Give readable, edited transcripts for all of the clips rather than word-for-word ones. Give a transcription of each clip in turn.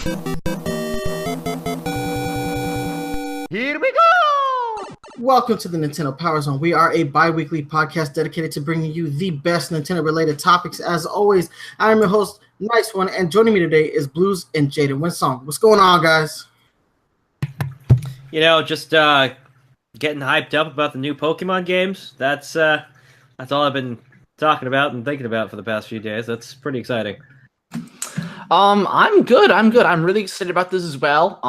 Here we go! Welcome to the Nintendo Power Zone. We are a bi-weekly podcast dedicated to bringing you the best Nintendo-related topics. As always, I am your host, Nice One, and joining me today is Blues and Jaden Winsong. What's going on, guys? You know, just getting hyped up about the new Pokemon games. That's all I've been talking about and thinking about for the past few days. That's pretty exciting. I'm good. I'm really excited about this as well.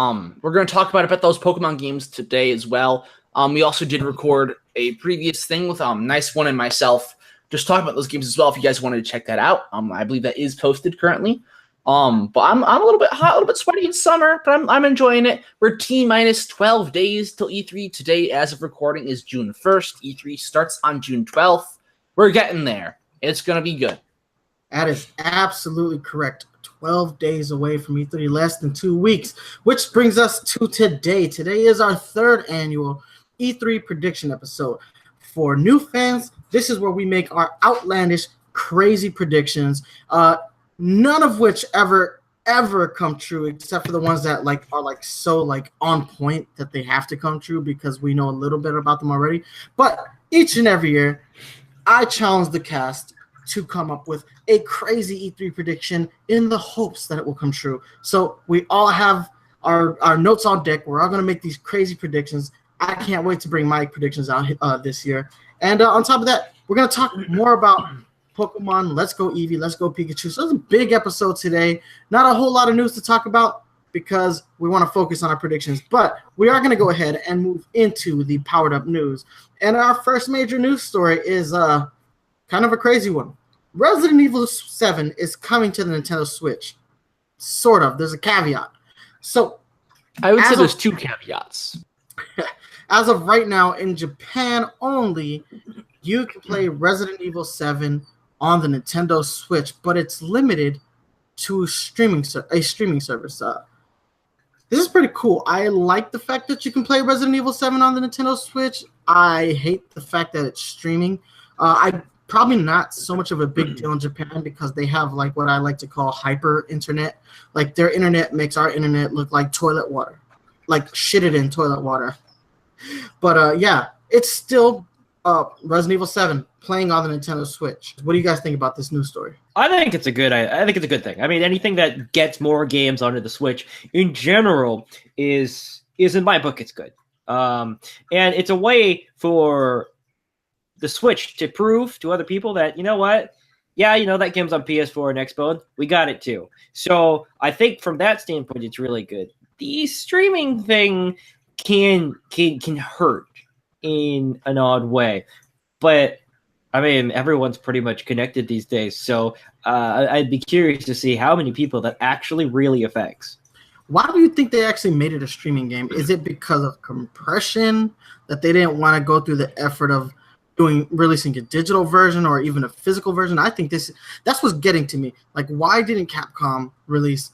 We're going to talk about those Pokemon games today as well. We also did record a previous thing with Nice One and myself, just talking about those games as well. If you guys wanted to check that out, I believe that is posted currently. But I'm a little bit hot, a little bit sweaty in summer, but I'm enjoying it. We're T-minus 12 days till E3. Today, as of recording, is June 1st. E3 starts on June 12th. We're getting there. It's going to be good. That is absolutely correct. 12 days away from E3, less than 2 weeks, which brings us to today. Today is our third annual E3 prediction episode. For new fans, this is where we make our outlandish, crazy predictions, none of which ever come true, except for the ones that are so on point that they have to come true because we know a little bit about them already. But each and every year, I challenge the cast to come up with a crazy E3 prediction in the hopes that it will come true. So we all have our notes on deck. We're all going to make these crazy predictions. I can't wait to bring my predictions out this year. And on top of that, we're going to talk more about Pokemon. Let's go Eevee. Let's go Pikachu. So it's a big episode today. Not a whole lot of news to talk about because we want to focus on our predictions. But we are going to go ahead and move into the powered up news. And our first major news story is kind of a crazy one. Resident Evil 7 is coming to the Nintendo Switch. Sort of. There's a caveat. So I would say there's two caveats. As of right now, in Japan only, you can play Resident Evil 7 on the Nintendo Switch, but it's limited to a streaming service. This is pretty cool. I like the fact that you can play Resident Evil 7 on the Nintendo Switch. I hate the fact that it's streaming. I probably not so much of a big deal in Japan because they have what I like to call hyper internet. Like their internet makes our internet look like toilet water, like shitted in toilet water. But yeah, it's still Resident Evil 7 playing on the Nintendo Switch. What do you guys think about this news story? I think it's a good thing. I mean, anything that gets more games onto the Switch in general is in my book, it's good. And it's a way for the Switch to prove to other people that, you know what? Yeah, that game's on PS4 and Xbox. We got it too. So I think from that standpoint, it's really good. The streaming thing can hurt in an odd way. But, I mean, everyone's pretty much connected these days. So I'd be curious to see how many people that actually really affects. Why do you think they actually made it a streaming game? Is it because of compression that they didn't want to go through the effort of releasing a digital version or even a physical version? I think that's what's getting to me. Why didn't Capcom release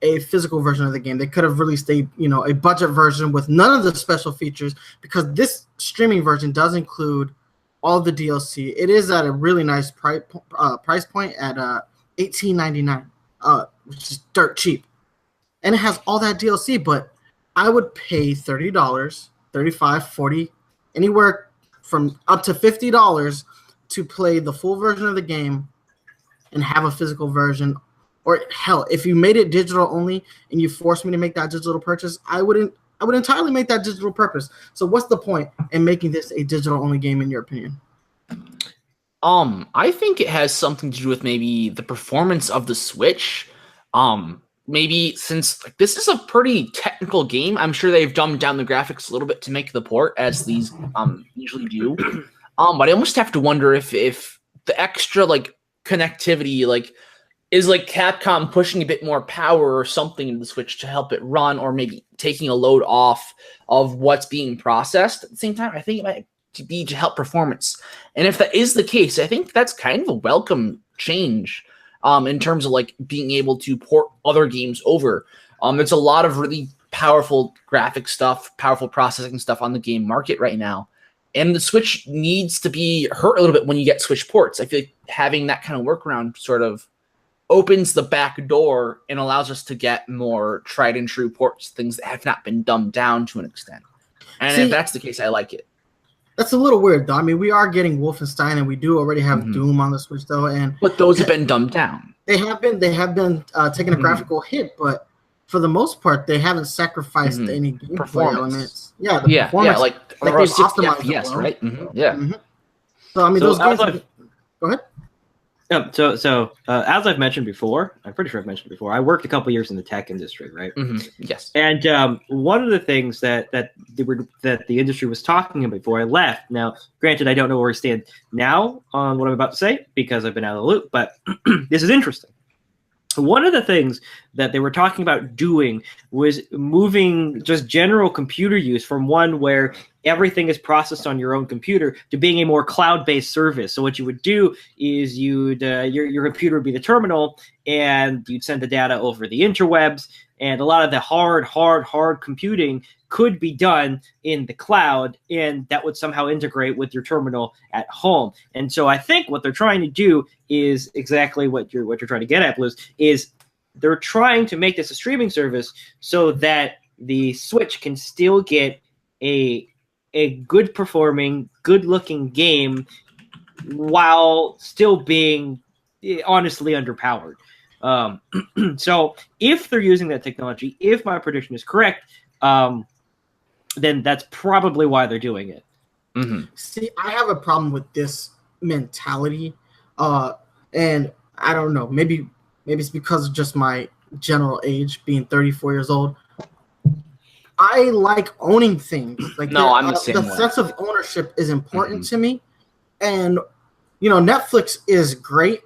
a physical version of the game? They could have released a budget version with none of the special features, because this streaming version does include all the DLC. It is at a really nice price point at $18.99, which is dirt cheap, and it has all that DLC. But I would pay $30, $35, $40, anywhere from up to $50 to play the full version of the game and have a physical version. Or hell, if you made it digital only and you forced me to make that digital purchase, I would entirely make that digital purchase. So what's the point in making this a digital only game in your opinion? I think it has something to do with maybe the performance of the Switch. Maybe since this is a pretty technical game, I'm sure they've dumbed down the graphics a little bit to make the port, as these usually do. But I almost have to wonder if the extra connectivity is Capcom pushing a bit more power or something into the Switch to help it run, or maybe taking a load off of what's being processed at the same time. I think it might be to help performance. And if that is the case, I think that's kind of a welcome change in terms of being able to port other games over. There's a lot of really powerful graphic stuff, powerful processing stuff on the game market right now. And the Switch needs to be hurt a little bit when you get Switch ports. I feel like having that kind of workaround sort of opens the back door and allows us to get more tried and true ports, things that have not been dumbed down to an extent. And See, if that's the case, I like it. That's a little weird, though. I mean, we are getting Wolfenstein, and we do already have Doom on the Switch, though, and But those have been dumbed down. They have been taking a graphical hit, but for the most part, they haven't sacrificed any gameplay Performance. elements. Yeah, Yeah, like they've around 60 optimized it FPS, well. right? Yeah. So I mean, So those games. Go ahead. So as I've mentioned before, I'm pretty sure I've mentioned before, I worked a couple years in the tech industry, right? Yes. And one of the things that the industry was talking about before I left. Now, granted, I don't know where we stand now on what I'm about to say because I've been out of the loop, but this is interesting. One of the things that they were talking about doing was moving just general computer use from one where everything is processed on your own computer to being a more cloud-based service. So what you would do is you'd your computer would be the terminal, and you'd send the data over the interwebs, and a lot of the hard computing could be done in the cloud, and that would somehow integrate with your terminal at home. And so I think what they're trying to do is exactly what you're trying to get at, Blues, is they're trying to make this a streaming service so that the Switch can still get a good performing, good looking game while still being honestly underpowered. So if they're using that technology, if my prediction is correct, then that's probably why they're doing it. See, I have a problem with this mentality, and I don't know. Maybe it's because of just my general age, being 34 years old. I like owning things. Like I'm the same way. sense of ownership is important to me, and Netflix is great,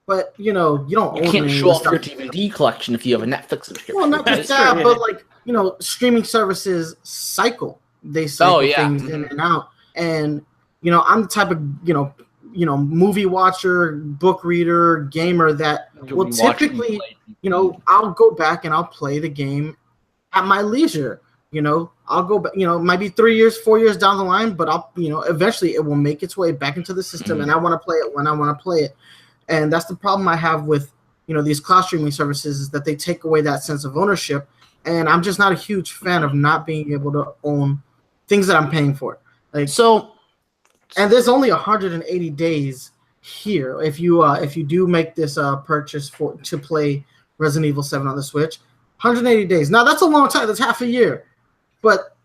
but you don't own You can't any show of off the your DVD collection if you have a Netflix subscription. Well, not just That's that, true, but like streaming services cycle. They cycle things in and out, and I'm the type of movie watcher, book reader, gamer that will typically I'll go back and I'll play the game at my leisure. I'll go back. It might be 3 years, 4 years down the line, but I'll eventually it will make its way back into the system, and I want to play it when I want to play it. And that's the problem I have with these cloud streaming services, is that they take away that sense of ownership. And I'm just not a huge fan of not being able to own things that I'm paying for. And there's only 180 days here if you do make this purchase to play Resident Evil 7 on the Switch. 180 days. Now that's a long time. That's half a year, but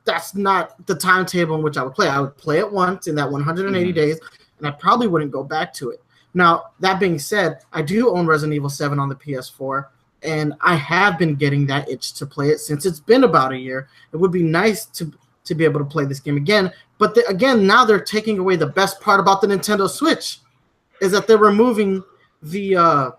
that's not the timetable in which I would play. I would play it once in that 180 days, and I probably wouldn't go back to it. Now, that being said, I do own Resident Evil 7 on the PS4, and I have been getting that itch to play it since it's been about a year. It would be nice to be able to play this game again, but again, now they're taking away the best part about the Nintendo Switch, is that they're removing the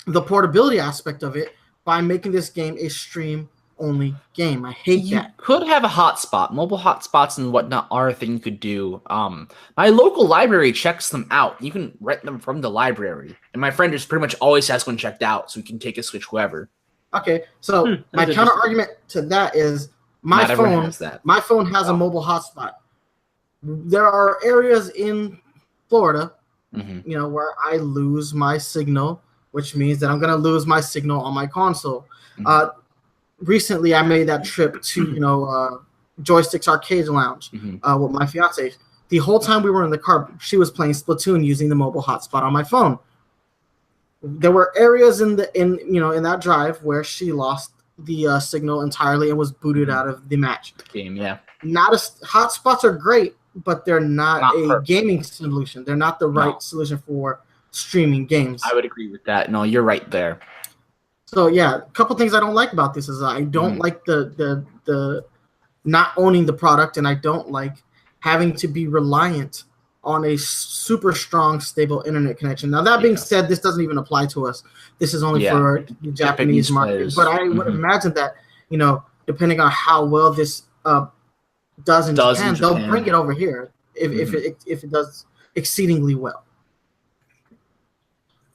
portability aspect of it by making this game a stream-only game. I hate that. You could have a hotspot. Mobile hotspots and whatnot are a thing you could do. My local library checks them out. You can rent them from the library. And my friend just pretty much always has one checked out, so we can take a Switch whoever. Okay, so my counter argument to that is my phone has a mobile hotspot. There are areas in Florida, where I lose my signal, which means that I'm going to lose my signal on my console. Recently, I made that trip to, Joysticks Arcade Lounge with my fiance. The whole time we were in the car, she was playing Splatoon using the mobile hotspot on my phone. There were areas in that drive where she lost the signal entirely and was booted out of the match. Game, yeah. Hotspots are great, but they're not a gaming solution. They're not the right solution for streaming games. I would agree with that. No, you're right there. So yeah, a couple things I don't like about this is I don't like the not owning the product, and I don't like having to be reliant on a super strong, stable internet connection. Now that being said, this doesn't even apply to us. This is only for the Japanese market. Players. But I would imagine that depending on how well this does in Japan, they'll bring it over here if it does exceedingly well.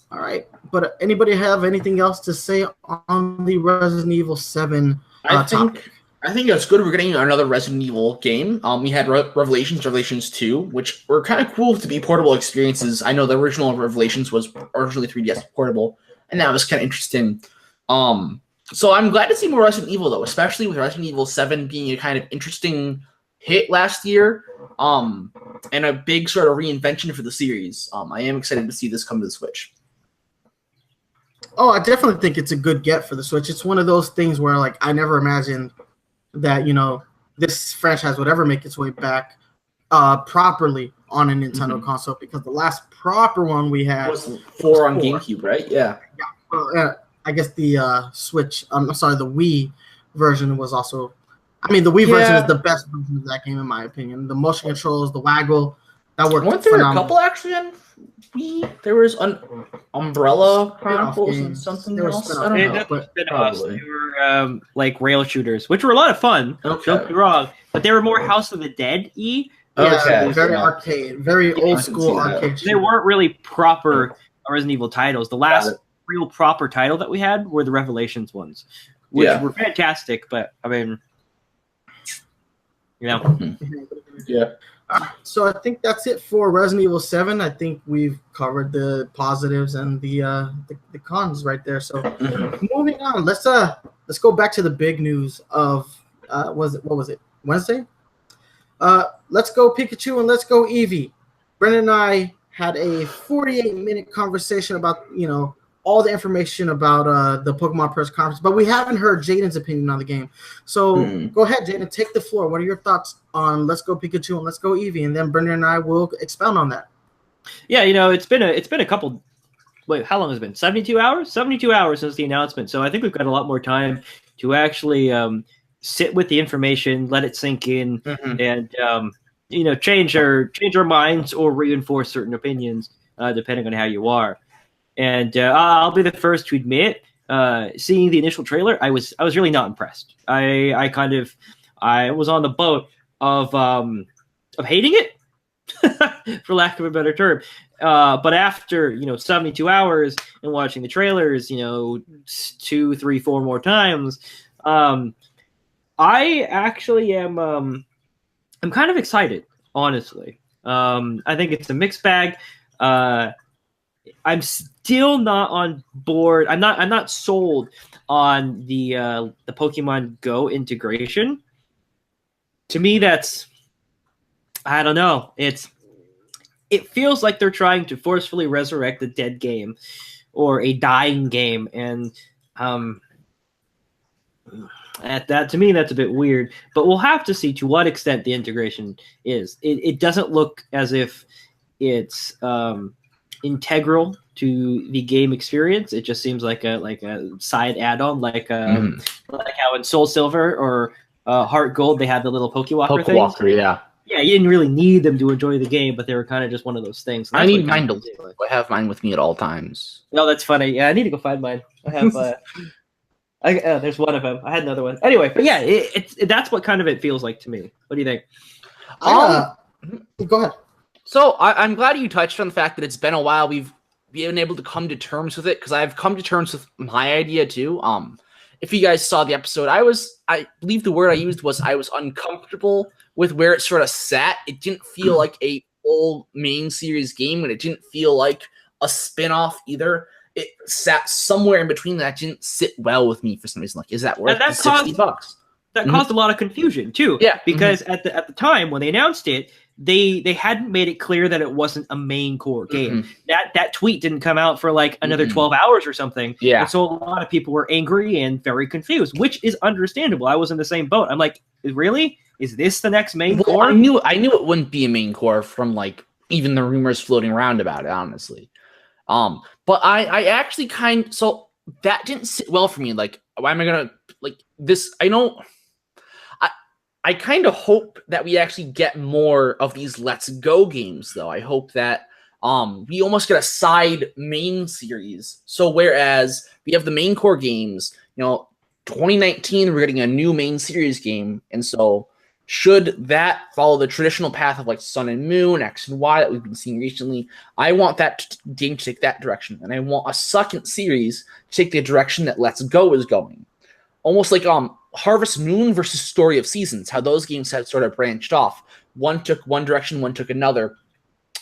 All right, but anybody have anything else to say on the Resident Evil 7 topic? I think it's good we're getting another Resident Evil game. We had Revelations 2, which were kind of cool to be portable experiences. I know the original Revelations was originally 3DS portable, and that was kind of interesting. So I'm glad to see more Resident Evil, though, especially with Resident Evil 7 being a kind of interesting hit last year, and a big sort of reinvention for the series. I am excited to see this come to the Switch. Oh, I definitely think it's a good get for the Switch. It's one of those things where, like, I never imagined that, you know, this franchise would ever make its way back properly on a Nintendo console, because the last proper one we had was 4 on GameCube, right? Yeah. Well, I guess the Switch, I'm sorry, the Wii version was also, I mean, the Wii version is the best version of that game, in my opinion. The motion controls, the waggle, that worked Weren't there phenomenal. a couple actually on Wii? There was Umbrella Chronicles and something else? I don't know. But They were like rail shooters, which were a lot of fun. Okay. Don't get me wrong, but they were more House of the Dead-y. yeah, very arcade, very old school arcade. They weren't really proper Resident Evil titles. The last real proper title that we had were the Revelations ones, which were fantastic. But I mean, you know, Yeah. So I think that's it for Resident Evil 7. I think we've covered the positives and the cons right there. So moving on, let's go back to the big news of what was it Wednesday? Let's go Pikachu and let's go Eevee. Brendan and I had a 48-minute conversation about, you know, all the information about the Pokemon press conference, but we haven't heard Jaden's opinion on the game. So go ahead, Jaden, take the floor. What are your thoughts on Let's Go Pikachu and Let's Go Eevee? And then Brendan and I will expound on that. Yeah, you know, it's been a couple. Wait, how long has it been? 72 hours? 72 hours since the announcement. So I think we've got a lot more time to actually sit with the information, let it sink in, and you know, change our minds or reinforce certain opinions depending on how you are. And I'll be the first to admit, seeing the initial trailer, I was really not impressed. I was on the boat of hating it, for lack of a better term. But after, you know, 72 hours and watching the trailers, you know, 2, 3, 4 more times, I actually am I'm kind of excited, honestly. I think it's a mixed bag. I'm still not on board. I'm not sold on the Pokemon Go integration. To me, that's, I don't know. It feels like they're trying to forcefully resurrect a dead game or a dying game, and at that, to me, that's a bit weird. But we'll have to see to what extent the integration is. It doesn't look as if it's integral to the game experience. It just seems like a side add-on, like how in Soul Silver or Heart Gold they had the little Pokewalker things. Pokewalker, yeah. Yeah, you didn't really need them to enjoy the game, but they were kind of just one of those things. I need mine to live. I have mine with me at all times. No, that's funny. Yeah, I need to go find mine. I have. There's one of them. I had another one. Anyway, but yeah, that's what kind of it feels like to me. What do you think? Go ahead. So I'm glad you touched on the fact that it's been a while. We've been able to come to terms with it, because I've come to terms with my idea too. If you guys saw the episode, I believe the word I used was I was uncomfortable with where it sort of sat. It didn't feel like a full main series game, and it didn't feel like a spin-off either. It sat somewhere in between that didn't sit well with me for some reason. Like, is that worth $60? That caused a lot of confusion too. Yeah, because at the time when they announced it, they hadn't made it clear that it wasn't a main core game. That tweet didn't come out for like another 12 hours or something. Yeah. And so a lot of people were angry and very confused, which is understandable. I was in the same boat. I'm like, really? Is this the next main core? I knew it wouldn't be a main core from like even the rumors floating around about it, honestly. But I actually so that didn't sit well for me. Like, why am I gonna like this? I kind of hope that we actually get more of these Let's Go games, though. I hope that we almost get a side main series. So whereas we have the main core games, 2019 we're getting a new main series game, and so should that follow the traditional path of like Sun and Moon, X and Y that we've been seeing recently, I want that game to take that direction, and I want a second series to take the direction that Let's Go is going. Almost like Harvest Moon versus Story of Seasons, how those games had sort of branched off. One took one direction, one took another.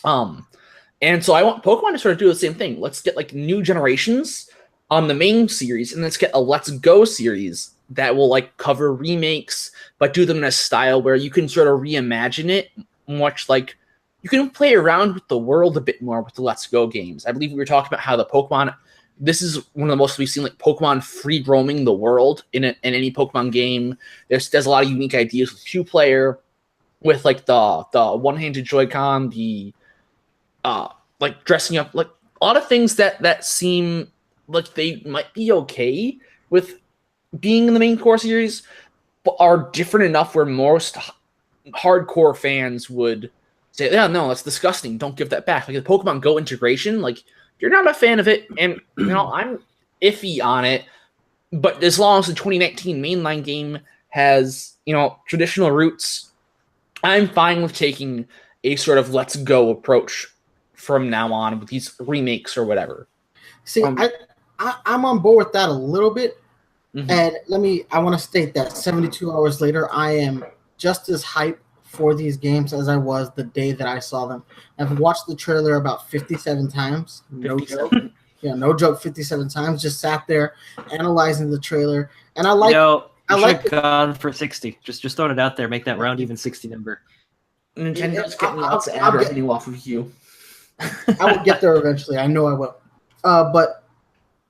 And so I want Pokemon to sort of do the same thing. Let's get like new generations on the main series, and let's get a Let's Go series that will like cover remakes, but do them in a style where you can sort of reimagine it, much like you can play around with the world a bit more with the Let's Go games. I believe we were talking about how the Pokemon, this is one of the most we've seen, like Pokemon free roaming the world in any Pokemon game. There's a lot of unique ideas with 2-player, with like the one-handed Joy-Con, the like dressing up, like a lot of things that seem like they might be okay with being in the main core series, but are different enough where most hardcore fans would say, yeah, no, that's disgusting. Don't give that back. Like the Pokemon Go integration, like you're not a fan of it, and I'm iffy on it. But as long as the 2019 mainline game has traditional roots, I'm fine with taking a sort of Let's Go approach from now on with these remakes or whatever. See, I'm on board with that a little bit. Mm-hmm. And I want to state that 72 hours later, I am just as hyped for these games as I was the day that I saw them. I've watched the trailer about 57 times. No joke. Yeah, no joke, 57 times. Just sat there analyzing the trailer. And I like gone for 60. Just throwing it out there. Make that round even 60 number. Nintendo's getting lots of ad revenue off of you. I will get there eventually. I know I will. But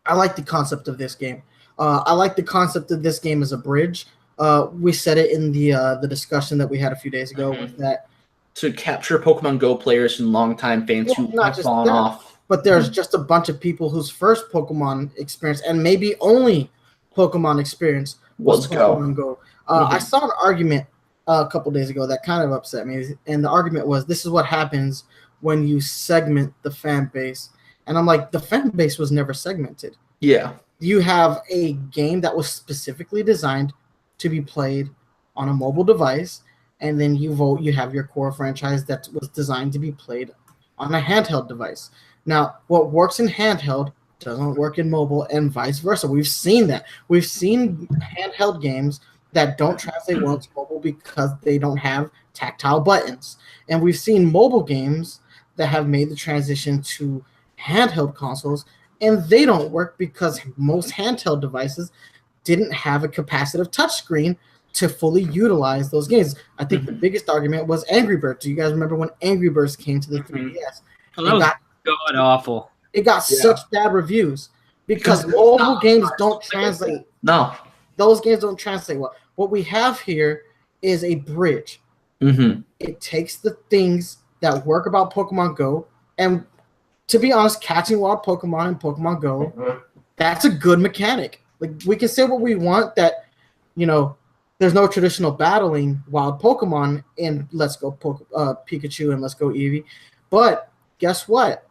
I like the concept of this game. I like the concept of this game as a bridge. We said it in the discussion that we had a few days ago with that. To capture Pokemon Go players and longtime fans who have fallen off. But there's just a bunch of people whose first Pokemon experience, and maybe only Pokemon experience, was Pokemon Go. I saw an argument a couple days ago that kind of upset me. And the argument was, this is what happens when you segment the fan base. And I'm like, the fan base was never segmented. Yeah. You have a game that was specifically designed to be played on a mobile device, and then you have your core franchise that was designed to be played on a handheld device. Now, what works in handheld doesn't work in mobile, and vice versa. We've seen that. We've seen handheld games that don't translate well to mobile because they don't have tactile buttons. And we've seen mobile games that have made the transition to handheld consoles, and they don't work because most handheld devices didn't have a capacitive touchscreen to fully utilize those games. I think the biggest argument was Angry Birds. Do you guys remember when Angry Birds came to the 3DS? Oh, that was god awful. It got such bad reviews because mobile games don't translate. No. Those games don't translate well. What we have here is a bridge. Mm-hmm. It takes the things that work about Pokemon Go, and to be honest, catching wild Pokemon in Pokemon Go, that's a good mechanic. Like, we can say what we want that, there's no traditional battling wild Pokemon in Let's Go Pikachu and Let's Go Eevee. But guess what?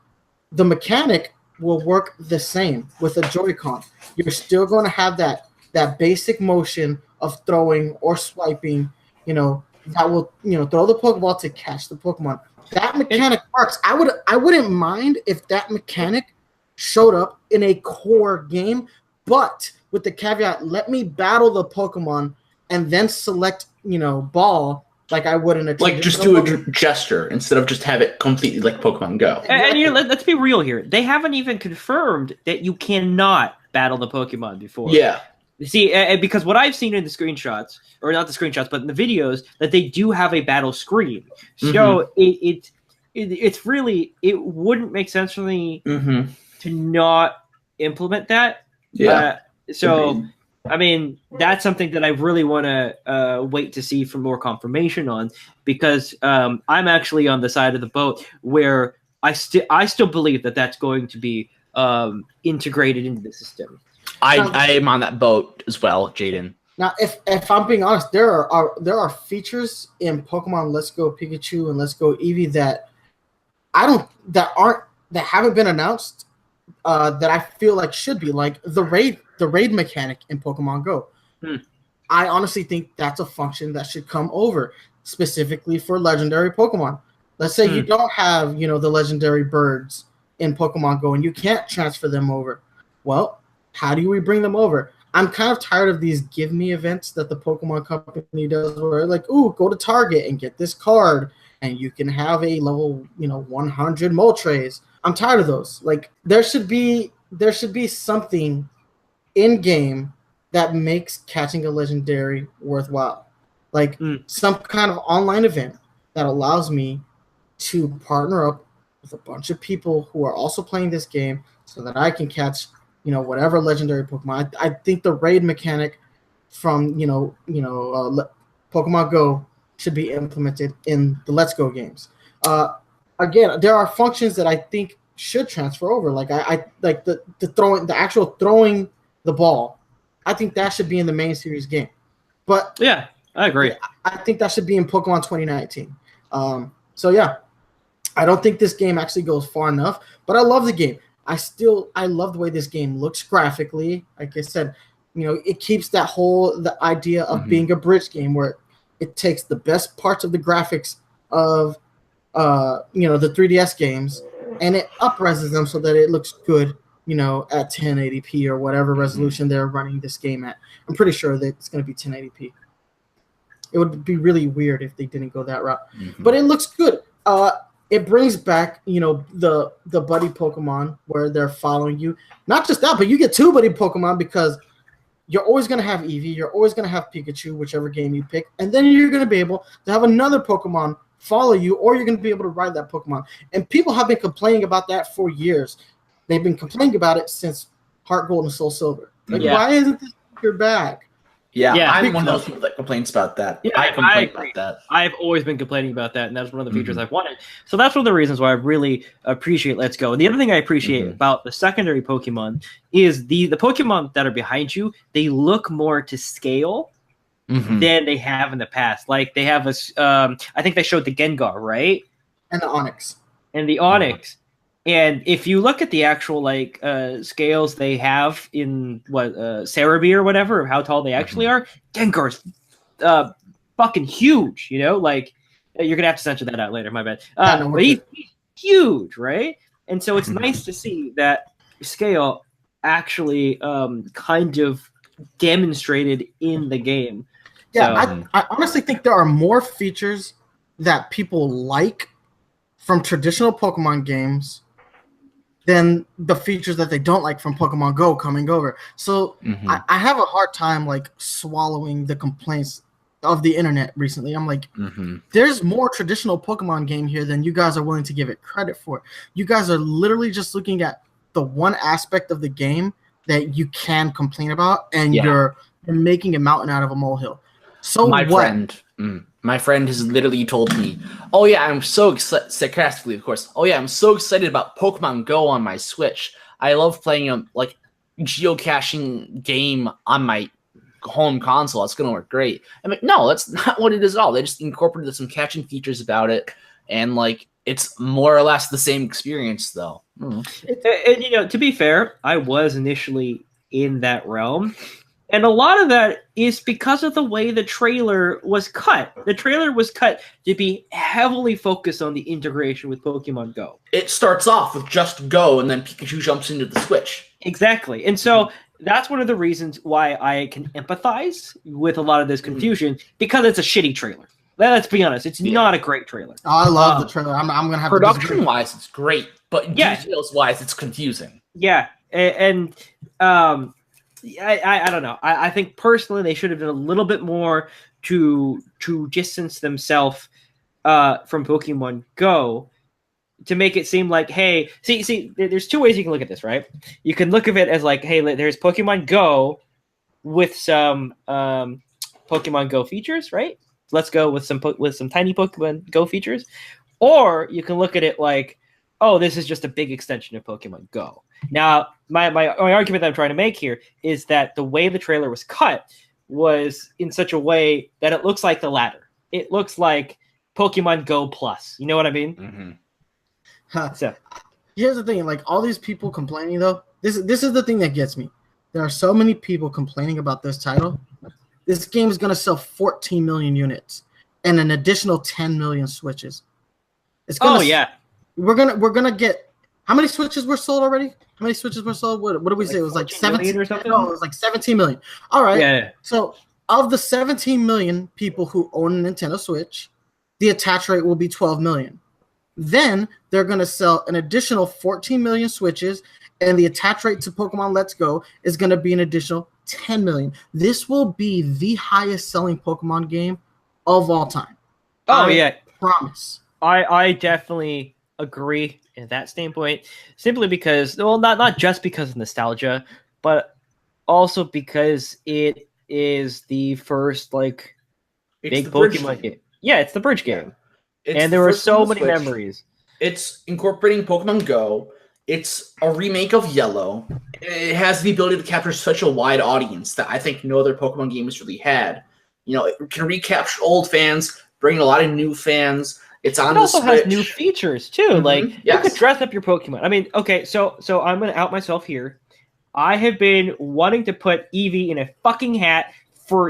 The mechanic will work the same with a Joy-Con. You're still going to have that basic motion of throwing or swiping, that will, throw the Pokeball to catch the Pokemon. That mechanic works. I wouldn't mind if that mechanic showed up in a core game, but with the caveat, let me battle the Pokemon and then select, ball like I would in a like just do a gesture instead of just have it completely like Pokemon Go. And let's be real here. They haven't even confirmed that you cannot battle the Pokemon before. Yeah. See, because what I've seen in the screenshots, or not the screenshots, but in the videos, that they do have a battle screen. So it's really, it wouldn't make sense for me to not implement that. Yeah. I mean, that's something that I really want to wait to see for more confirmation on, because I'm actually on the side of the boat where I still believe that that's going to be integrated into the system. I am on that boat as well, Jaden. Now, if I'm being honest, there are features in Pokemon Let's Go Pikachu and Let's Go Eevee that haven't been announced that I feel like should be, like the raid mechanic in Pokemon Go. I honestly think that's a function that should come over specifically for legendary Pokemon. Let's say you don't have, the legendary birds in Pokemon Go and you can't transfer them over. Well, how do we bring them over? I'm kind of tired of these give me events that the Pokemon Company does, where like, ooh, go to Target and get this card, and you can have a level 100 Moltres. I'm tired of those. Like there should be something in game that makes catching a legendary worthwhile. Like some kind of online event that allows me to partner up with a bunch of people who are also playing this game so that I can catch, whatever legendary Pokemon. I think the raid mechanic from, Pokemon Go should be implemented in the Let's Go games. Again, there are functions that I think should transfer over. Like I like the actual throwing the ball. I think that should be in the main series game. But yeah, I agree. I think that should be in Pokemon 2019. So yeah, I don't think this game actually goes far enough, but I love the game. I love the way this game looks graphically. Like I said, it keeps the idea of being a bridge game where it takes the best parts of the graphics of the 3DS games and it up-reses them so that it looks good, at 1080p or whatever resolution they're running this game at. I'm pretty sure that it's going to be 1080p. It would be really weird if they didn't go that route. But it looks good. It brings back, the buddy Pokemon where they're following you. Not just that, but you get 2 buddy Pokemon because you're always going to have Eevee. You're always going to have Pikachu, whichever game you pick. And then you're going to be able to have another Pokemon follow you, or you're going to be able to ride that Pokemon. And people have been complaining about that for years. They've been complaining about it since Heart Gold and Soul Silver. Like, why isn't this feature back? Yeah, I'm one of those people that complains about that. Yeah, I complain about that. I've always been complaining about that, and that's one of the features I've wanted. So that's one of the reasons why I really appreciate Let's Go. And the other thing I appreciate about the secondary Pokemon is the Pokemon that are behind you, they look more to scale than they have in the past. Like they have I think they showed the Gengar, right? And the Onix. And the Onix. And if you look at the actual scales they have in Cerebi or whatever, of how tall they actually are, Gengar's fucking huge. Like you're gonna have to censor that out later. My bad. But he's huge, right? And so it's nice to see that scale actually kind of demonstrated in the game. Yeah, So, I honestly think there are more features that people like from traditional Pokemon games than the features that they don't like from Pokemon Go coming over. So I have a hard time swallowing the complaints of the internet recently. I'm like, there's more traditional Pokemon game here than you guys are willing to give it credit for. You guys are literally just looking at the one aspect of the game that you can complain about, and you're making a mountain out of a molehill. So my friend has literally told me, "Oh yeah, I'm so excited." Sarcastically, of course. "Oh yeah, I'm so excited about Pokemon Go on my Switch. I love playing a geocaching game on my home console. It's gonna work great." I'm like, "No, that's not what it is at all. They just incorporated some catching features about it, and it's more or less the same experience, though." and to be fair, I was initially in that realm. And a lot of that is because of the way the trailer was cut. The trailer was cut to be heavily focused on the integration with Pokemon Go. It starts off with just Go, and then Pikachu jumps into the Switch. Exactly. And so that's one of the reasons why I can empathize with a lot of this confusion, because it's a shitty trailer. Let's be honest. It's not a great trailer. Oh, I love the trailer. I'm going to have production-wise, it's great. But details-wise, it's confusing. Yeah. And I don't know. I think personally they should have done a little bit more to distance themselves from Pokemon Go, to make it seem like, hey, see, there's 2 ways you can look at this, right? You can look at it as hey, there's Pokemon Go with some Pokemon Go features, right? Let's go with some tiny Pokemon Go features, or you can look at it like, oh, this is just a big extension of Pokemon Go. Now, my argument that I'm trying to make here is that the way the trailer was cut was in such a way that it looks like the latter. It looks like Pokemon Go Plus. You know what I mean? So here's the thing: all these people complaining, though, this is the thing that gets me. There are so many people complaining about this title. This game is going to sell 14 million units and an additional 10 million Switches. It's gonna, yeah. We're gonna get How many Switches were sold already? How many Switches were sold? What did we say? It was like 17 or something? No, it was like 17 million. All right. Yeah. So of the 17 million people who own a Nintendo Switch, the attach rate will be 12 million. Then they're going to sell an additional 14 million Switches, and the attach rate to Pokemon Let's Go is going to be an additional 10 million. This will be the highest selling Pokemon game of all time. Oh, I promise. I definitely agree in that standpoint, simply because, well, not just because of nostalgia, but also because it is the first big Pokemon game. Yeah, it's the bridge game. And there were so many memories. It's incorporating Pokemon Go. It's a remake of Yellow. It has the ability to capture such a wide audience that I think no other Pokemon game has really had. It can recapture old fans, bring a lot of new fans. It's on the Switch. It also has new features too. Mm-hmm. You could dress up your Pokemon. I mean, okay, so I'm gonna out myself here. I have been wanting to put Eevee in a fucking hat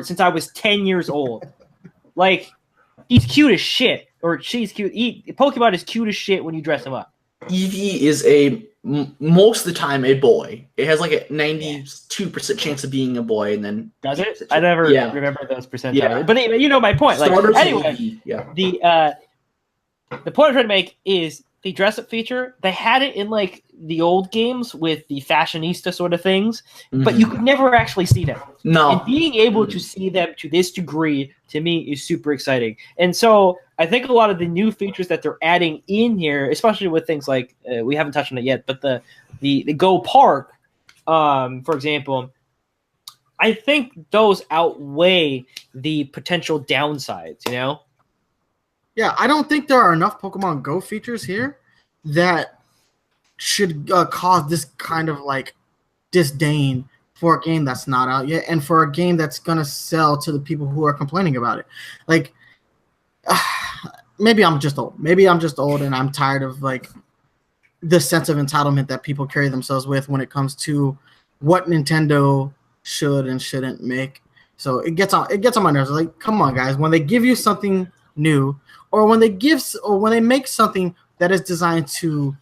since I was 10 years old. He's cute as shit, or she's cute. Pokemon is cute as shit when you dress him up. Eevee is most of the time a boy. It has like a 92% chance of being a boy, and then does it? I never remember those percentages. Yeah. But you know my point. Anyway, the point I'm trying to make is the dress up feature. They had it in the old games with the fashionista sort of things, but you could never actually see them. No, and being able to see them to this degree to me is super exciting. And so I think a lot of the new features that they're adding in here, especially with things like we haven't touched on it yet, but the Go Park, for example, I think those outweigh the potential downsides. Yeah, I don't think there are enough Pokemon Go features here that should cause this kind of disdain for a game that's not out yet, and for a game that's gonna sell to the people who are complaining about it. Maybe I'm just old. Maybe I'm just old, and I'm tired of the sense of entitlement that people carry themselves with when it comes to what Nintendo should and shouldn't make. So it gets on my nerves. Come on, guys, when they give you something new, or when they make something that is designed to,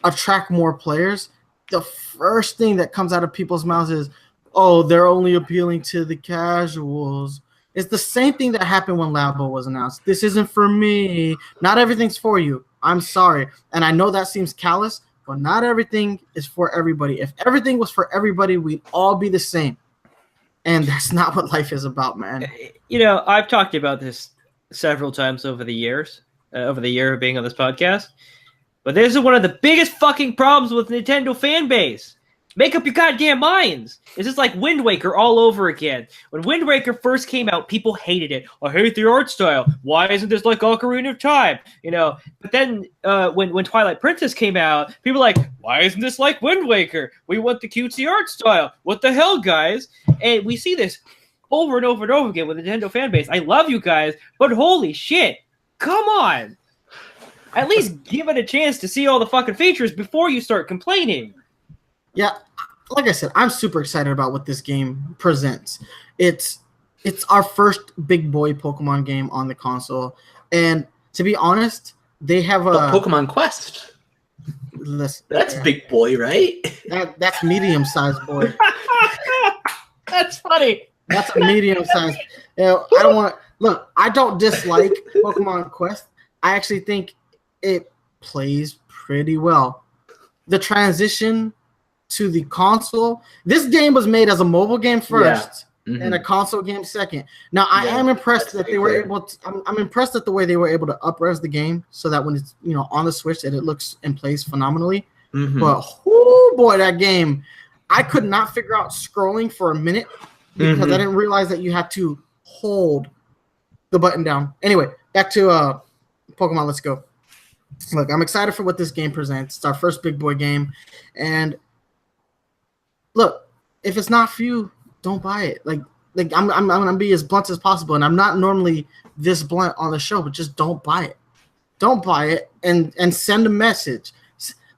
attract more players, the first thing that comes out of people's mouths is, "Oh, they're only appealing to the casuals." It's the same thing that happened when Labo was announced. This isn't for me. Not everything's for you. I'm sorry. And I know that seems callous, but not everything is for everybody. If everything was for everybody, we'd all be the same. And that's not what life is about, man. I've talked about this several times over the years, over the year of being on this podcast. But this is one of the biggest fucking problems with Nintendo fan base. Make up your goddamn minds. It's just like Wind Waker all over again. When Wind Waker first came out, people hated it. I hate the art style. Why isn't this like Ocarina of Time? But then when Twilight Princess came out, people were like, why isn't this like Wind Waker? We want the cutesy art style. What the hell, guys? And we see this over and over and over again with the Nintendo fan base. I love you guys, but holy shit. Come on. At least give it a chance to see all the fucking features before you start complaining. Yeah, like I said, I'm super excited about what this game presents. It's our first big boy Pokemon game on the console, and to be honest, they have a Pokemon Quest. That's big boy, right? That's medium sized boy. That's funny. That's a medium sized. I don't want to look. I don't dislike Pokemon Quest. I actually think it plays pretty well. The transition to the console. This game was made as a mobile game first, and a console game second. Now I am impressed that they were able to. I'm impressed at the way they were able to up-res the game so that when it's on the Switch that it looks and plays phenomenally. But oh boy, that game! I could not figure out scrolling for a minute because I didn't realize that you had to hold the button down. Anyway, back to Pokemon Let's Go. Look, I'm excited for what this game presents. It's our first big boy game, and look, if it's not for you, don't buy it. I'm gonna be as blunt as possible, and I'm not normally this blunt on the show, but just don't buy it. Don't buy it, and send a message.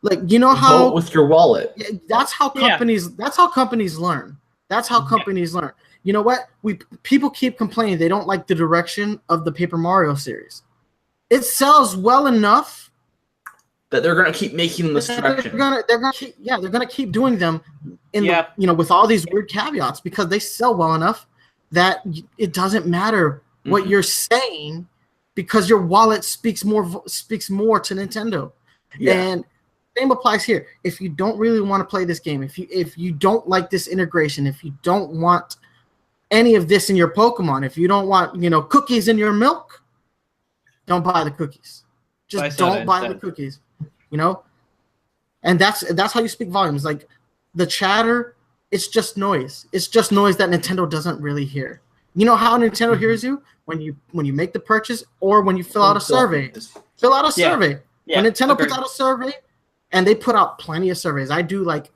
How vote with your wallet. That's how companies. That's how companies learn. That's how companies learn. You know what? People keep complaining they don't like the direction of the Paper Mario series. It sells well enough that they're going to keep making them this They're direction. gonna keep doing them Yeah. with all these weird caveats because they sell well enough that it doesn't matter what you're saying because your wallet speaks more to Nintendo. Yeah. And same applies here. If you don't really want to play this game, if you don't like this integration, if you don't want any of this in your Pokemon, if you don't want cookies in your milk, don't buy the cookies. Just don't buy the cookies. And that's how you speak volumes. Like the chatter, it's just noise. It's just noise that Nintendo doesn't really hear. You know how Nintendo hears you when you make the purchase or when you fill out a survey. Fill out a survey. Yeah, when Nintendo agreed. puts out a survey, and they put out plenty of surveys. I do like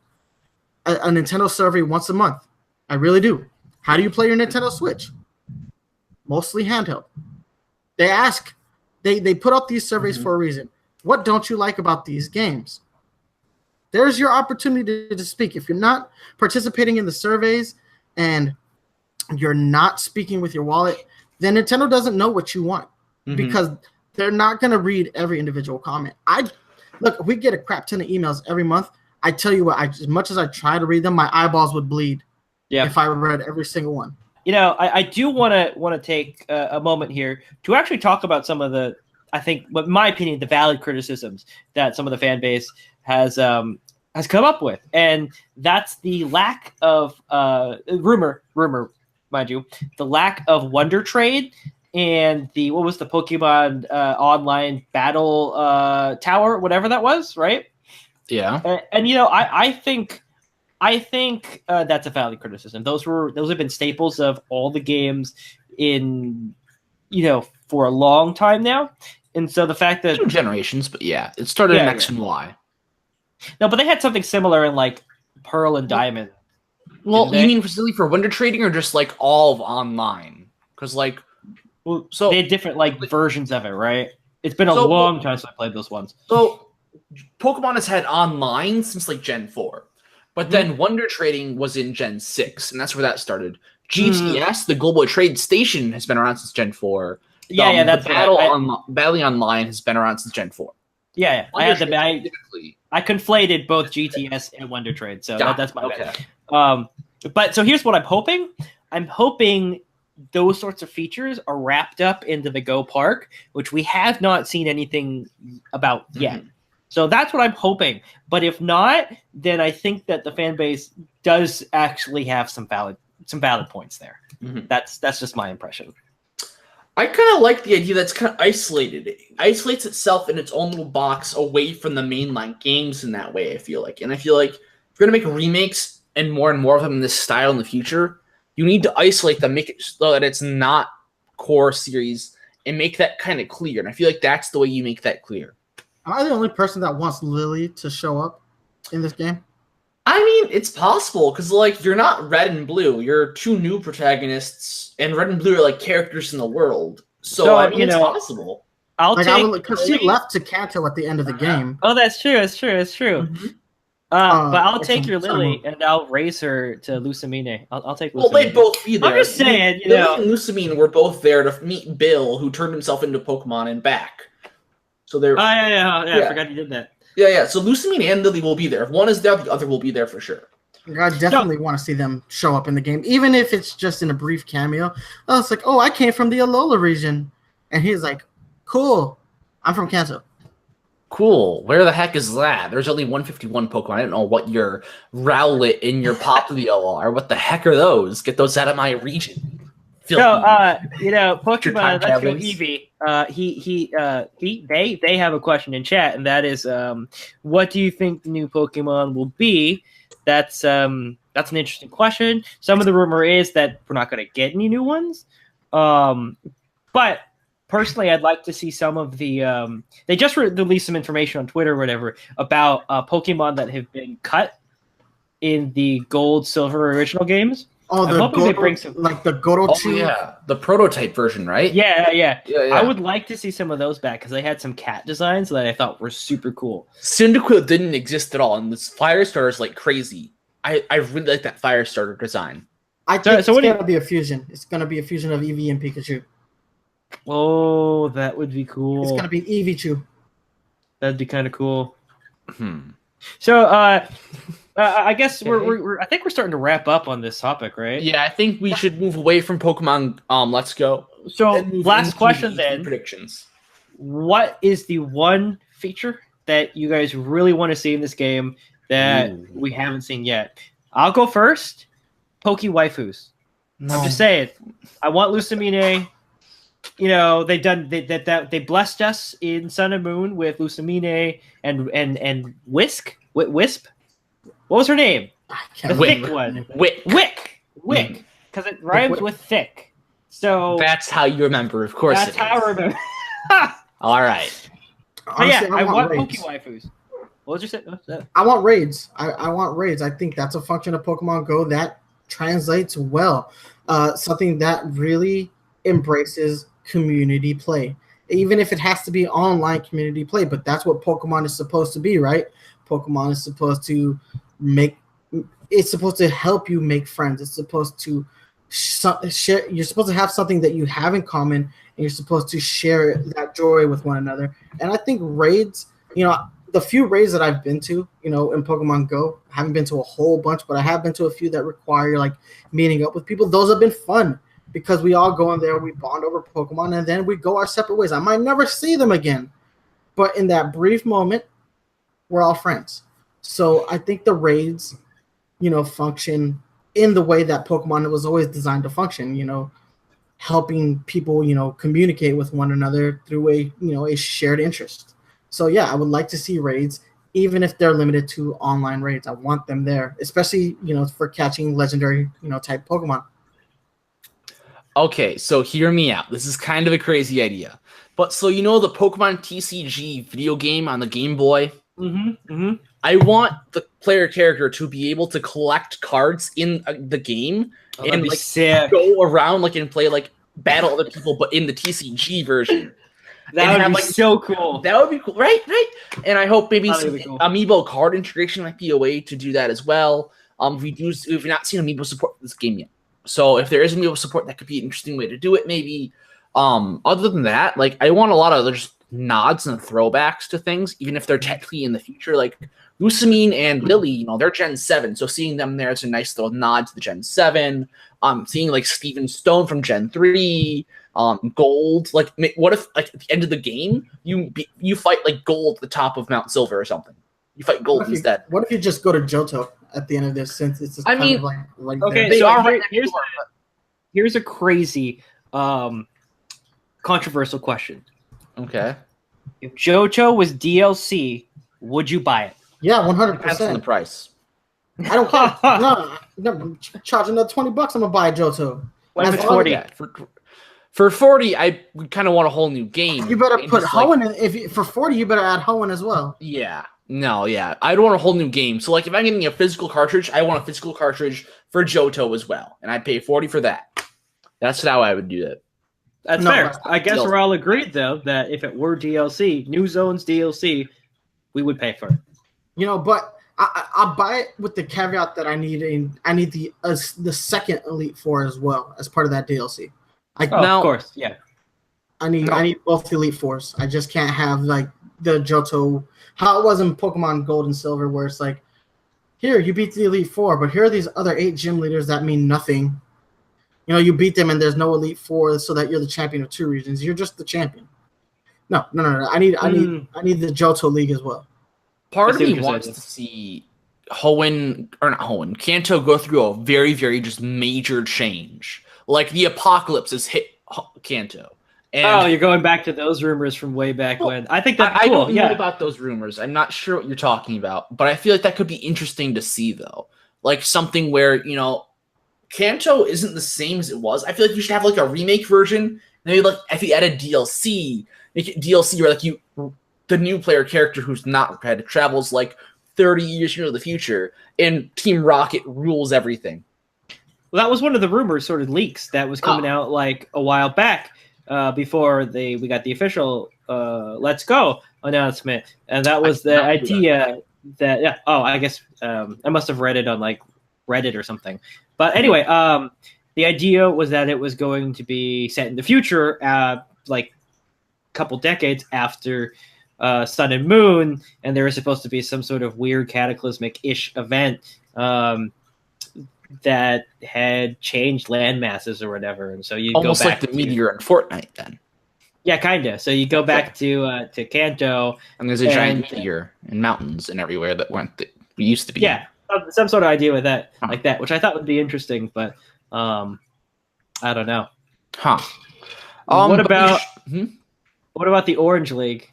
a Nintendo survey once a month. I really do. How do you play your Nintendo Switch? Mostly handheld. They ask. They put out these surveys for a reason. What don't you like about these games? There's your opportunity to speak. If you're not participating in the surveys and you're not speaking with your wallet, then Nintendo doesn't know what you want because they're not going to read every individual comment. Look, we get a crap ton of emails every month. I tell you what, as much as I try to read them, my eyeballs would bleed if I read every single one. I do want to take a moment here to actually talk about some of the, I think, in my opinion, the valid criticisms that some of the fan base has come up with, and that's the lack of rumor, mind you, the lack of Wonder Trade and the Pokemon online battle tower, whatever that was, right? Yeah. And I think that's a valid criticism. Those have been staples of all the games in for a long time now, and so the fact that 2 generations, but yeah, it started in X and Y. No, but they had something similar in like Pearl and Diamond. Well, you mean specifically for Wonder Trading or just like all of online? Because they had different versions of it, right? It's been a long time since I played those ones. So Pokemon has had online since Gen 4. But then Wonder Trading was in Gen 6, and that's where that started. GTS, the Global Trade Station, has been around since Gen 4. That's Battling Online has been around since Gen 4. Yeah. I conflated both GTS and Wonder Trade, so that's my bad. But so here's what I'm hoping. I'm hoping those sorts of features are wrapped up into the Go Park, which we have not seen anything about yet. So that's what I'm hoping. But if not, then I think that the fan base does actually have some valid points there. That's just my impression. I kind of like the idea that's kind of isolated. It isolates itself in its own little box away from the mainline games in that way, I feel like. And I feel like if you're going to make remakes and more of them in this style in the future, you need to isolate them, make it so that it's not core series, and make that kind of clear. And I feel like that's the way you make that clear. Am I the only person that wants Lily to show up in this game? I mean, it's possible, because, you're not Red and Blue. You're 2 new protagonists, and Red and Blue are, characters in the world. So I mean, it's possible. Because she left to Kanto at the end of the game. Oh, that's true. But I'll take your Lily, and I'll raise her to Lucamine. I'll take Lucamine. Well, they'd both be there. I'm just saying, Lily and Lucamine were both there to meet Bill, who turned himself into Pokemon, and back. So they're... I forgot you did that. Yeah. So Lucamine and Lily will be there. If one is there, the other will be there for sure. I definitely want to see them show up in the game, even if it's just in a brief cameo. Oh, it's like, I came from the Alola region. And he's like, cool, I'm from Kanto. Cool. Where the heck is that? There's only 151 Pokemon. I don't know what your Rowlet and your Popplio are. What the heck are those? Get those out of my region. Pokemon, let's go Eevee. They have a question in chat, and that is, what do you think the new Pokemon will be? That's an interesting question. Some of the rumor is that we're not going to get any new ones, but personally, I'd like to see some of the. They just released some information on Twitter or whatever about Pokemon that have been cut in the Gold, Silver original games. Oh, the Gotochu. Oh, yeah, the prototype version, right? Yeah. I would like to see some of those back because they had some cat designs that I thought were super cool. Cyndaquil didn't exist at all, and this Firestarter is crazy. I really like that Firestarter design. I think it's going to be a fusion. It's going to be a fusion of Eevee and Pikachu. Oh, that would be cool. It's going to be Eeveechu. That'd be kind of cool. Hmm. So, I guess we're I think we're starting to wrap up on this topic, right? Yeah, I think we should move away from Pokemon. Let's go. So, and move last into question the then. predictions. What is the one feature that you guys really want to see in this game that Ooh. we haven't seen yet? I'll go first. Poke waifus. No. I'm just saying. I want Lucamine. You know, they blessed us in Sun and Moon with Lucamine and Wisp. What was her name? I The can't Wick. thick one. Wick. Wick. Because it rhymes with thick. So That's how you remember, of course. that's it how I is. remember. All right. So yeah, Honestly, I want Poke raids. waifus. What was your say? What's that? I want raids. I want raids. I think that's a function of Pokemon Go that translates well. Something that really embraces community play, even if it has to be online community play. But that's what Pokemon is supposed to be, right? Pokemon is supposed to make. It's supposed to help you make friends. It's supposed to share. You're supposed to have something that you have in common, and you're supposed to share that joy with one another. And I think raids, the few raids that I've been to, in Pokemon Go, I haven't been to a whole bunch, but I have been to a few that require like meeting up with people. Those have been fun because we all go in there, we bond over Pokemon, and then we go our separate ways. I might never see them again, but in that brief moment, we're all friends. So I think the raids, function in the way that Pokemon was always designed to function, helping people, communicate with one another through a shared interest. So yeah, I would like to see raids, even if they're limited to online raids. I want them there, especially, for catching legendary, type Pokemon. Okay, so hear me out. This is kind of a crazy idea. But so the Pokemon TCG video game on the Game Boy? Mm-hmm. I want the player character to be able to collect cards in the game and like sick. go around and play battle other people, but in the TCG version. That and would have, be so cool. That would be cool, right? And I hope maybe That some would be cool. amiibo card integration might be a way to do that as well. We've not seen amiibo support for this game yet, so if there is amiibo support, that could be an interesting way to do it. Maybe. Other than that, I want a lot of just nods and throwbacks to things, even if they're technically in the future. Like Lucamine and Lily, they're Gen 7, so seeing them there is a nice little nod to the Gen 7. Seeing Steven Stone from Gen 3. Gold. What if at the end of the game you fight Gold at the top of Mount Silver or something? You fight Gold instead. What if you just go to Johto at the end of this, since it's just okay. Okay, They are so right next door, here's a crazy, controversial question. Okay. If Johto was DLC, would you buy it? Yeah, Depends on the 100%. price. I don't care. No, charge another $20. I'm gonna buy a Johto. What if As it's long 40? Yeah, for 40, I would kind of want a whole new game. You better And put just, Hoenn in. For 40, you better add Hoenn as well. Yeah. No, yeah. I'd want a whole new game. So if I'm getting a physical cartridge, I want a physical cartridge for Johto as well. And I'd pay 40 for that. That's how I would do that. That's No, fair. that's I guess DLC. we're all agreed though that if it were DLC, New Zones DLC, we would pay for it. But I'll buy it with the caveat that I need the second Elite Four as well as part of that DLC. Oh, Now- of course, yeah. I need both the Elite Fours. I just can't have the Johto, how it was in Pokemon Gold and Silver, where it's here you beat the Elite Four, but here are these other 8 gym leaders that mean nothing. You beat them and there's no Elite Four, so that you're the champion of 2 regions. You're just the champion. No. I need the Johto League as well. Part I of see me what you're wants saying. to see Kanto go through a very, very just major change. The apocalypse has hit Kanto. And You're going back to those rumors from way back Well, when. I think that's I cool. don't know Yeah. about those rumors. I'm not sure what you're talking about, but I feel that could be interesting to see, though. Something where, Kanto isn't the same as it was. I feel you should have a remake version. Maybe if you add a DLC, make it DLC where the new player character who's not had travels 30 years into the future, and Team Rocket rules everything. Well, that was one of the rumors, sort of leaks that was coming out a while back before we got the official Let's Go announcement, and that was the idea that yeah. Oh, I guess I must have read it on Reddit or something. But anyway, the idea was that it was going to be set in the future, couple decades after Sun and Moon, and there was supposed to be some sort of weird cataclysmic-ish event that had changed land masses or whatever, and so you Almost go back like the meteor in Fortnite then. Yeah, kind of. So you go back to Kanto, And there's a giant meteor and mountains and everywhere that we used to be. Yeah, some sort of idea with that, Huh. like that, which I thought would be interesting, but I don't know. Huh. What but about- hmm? What about the Orange League?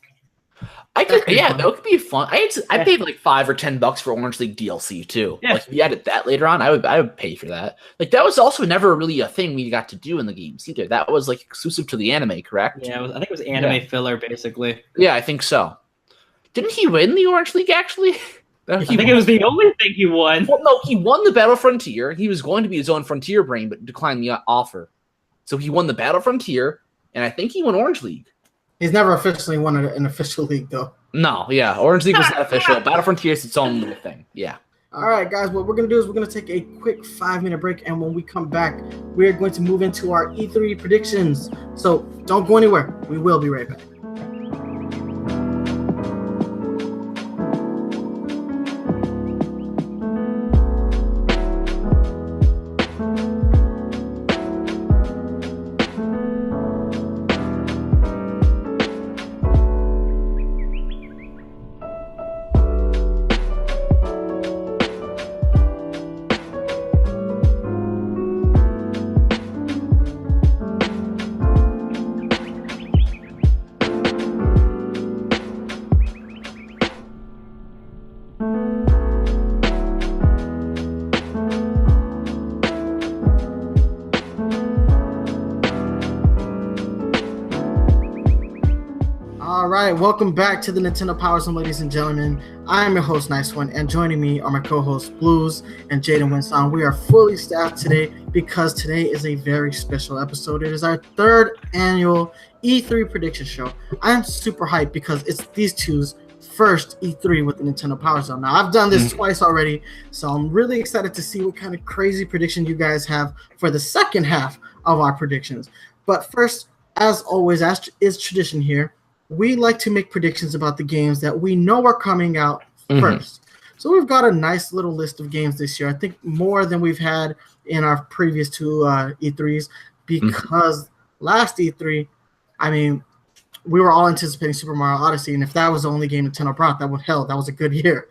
I could, That'd be yeah, fun. that could be fun. I Yeah. paid like $5 or $10 for Orange League DLC too. Yeah. Like if you added that later on, I would pay for that. Like that was also never really a thing we got to do in the games either. That was like exclusive to the anime, correct? Yeah, I think it was anime filler, basically. Yeah, I think so. Didn't he win the Orange League actually? I think it was the only thing he won. Well, no, he won the Battle Frontier. He was going to be his own Frontier brain, but declined the offer. So he won the Battle Frontier, and I think he won Orange League. He's never officially won an official league, though. No, yeah, Orange League was not official. Battle Frontier is its own little thing. Yeah. All right, guys, what we're going to do is we're going to take a quick 5-minute break, and when we come back, we're going to move into our E3 predictions. So don't go anywhere. We will be right back. All right, welcome back to the Nintendo Power Zone, ladies and gentlemen. I am your host, Nice One, and joining me are my co-hosts, Blues and Jaden Winston. We are fully staffed today because today is a very special episode. It is our 3rd annual E3 prediction show. I am super hyped because it's these two's first E3 with the Nintendo Power Zone. Now, I've done this twice already, so I'm really excited to see what kind of crazy prediction you guys have for the second half of our predictions. But first, as always, as is tradition here, we like to make predictions about the games that we know are coming out first. So we've got a nice little list of games this year. I think more than we've had in our previous two E3s, because last E3, I mean, we were all anticipating Super Mario Odyssey, and if that was the only game Nintendo brought, that was a good year.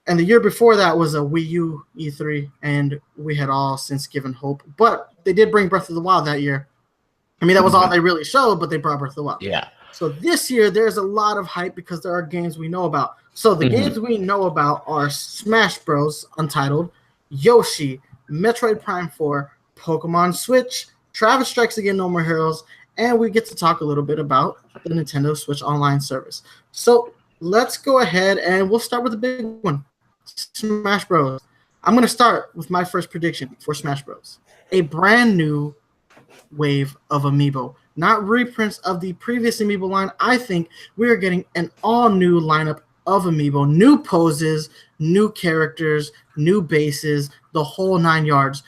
And the year before that was a Wii U E3, and we had all since given hope. But they did bring Breath of the Wild that year. I mean, that was all they really showed, but they brought Breath of the Wild. Yeah. So this year, there's a lot of hype because there are games we know about. So the games we know about are Smash Bros. Untitled, Yoshi, Metroid Prime 4, Pokemon Switch, Travis Strikes Again, No More Heroes, and we get to talk a little bit about the Nintendo Switch Online service. So let's go ahead and we'll start with the big one, Smash Bros. I'm going to start with my first prediction for Smash Bros. A brand new wave of Amiibo. Not reprints of the previous Amiibo line. I think we are getting an all-new lineup of Amiibo, new poses, new characters, new bases, the whole 9 yards.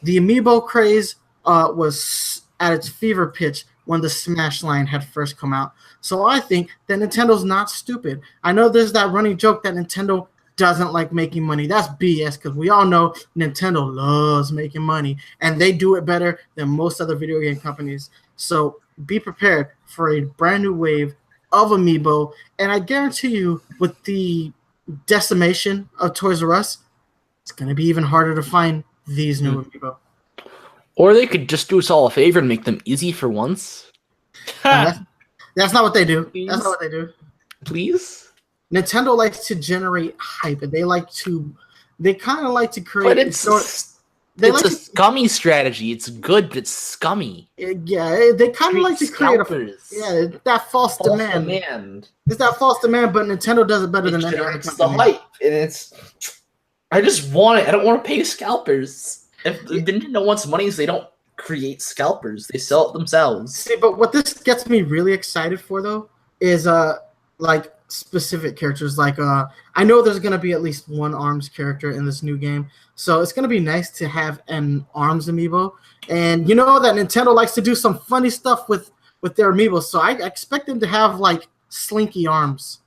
The Amiibo craze was at its fever pitch when the Smash line had first come out. So I think that Nintendo's not stupid. I know there's that running joke that Nintendo doesn't like making money. That's BS because we all know Nintendo loves making money, and they do it better than most other video game companies. So be prepared for a brand new wave of Amiibo, and I guarantee you with the decimation of Toys R Us, it's going to be even harder to find these new Amiibo. Or they could just do us all a favor and make them easy for once. That's not what they do. Please? That's not what they do. Please? Nintendo likes to generate hype, and they kind of like to create. But it's they like a scummy strategy. It's good, but it's scummy. they kind of like to create that false demand. It's that false demand, but Nintendo does it better than any other It's the company. hype, and it's. I just want it. I don't want to pay scalpers. If Nintendo wants monies, they don't create scalpers. They sell it themselves. See, but what this gets me really excited for though is like specific characters. Like I know there's gonna be at least one ARMS character in this new game, so it's gonna be nice to have an ARMS amiibo. And you know that Nintendo likes to do some funny stuff with their amiibos, so I expect them to have like slinky arms.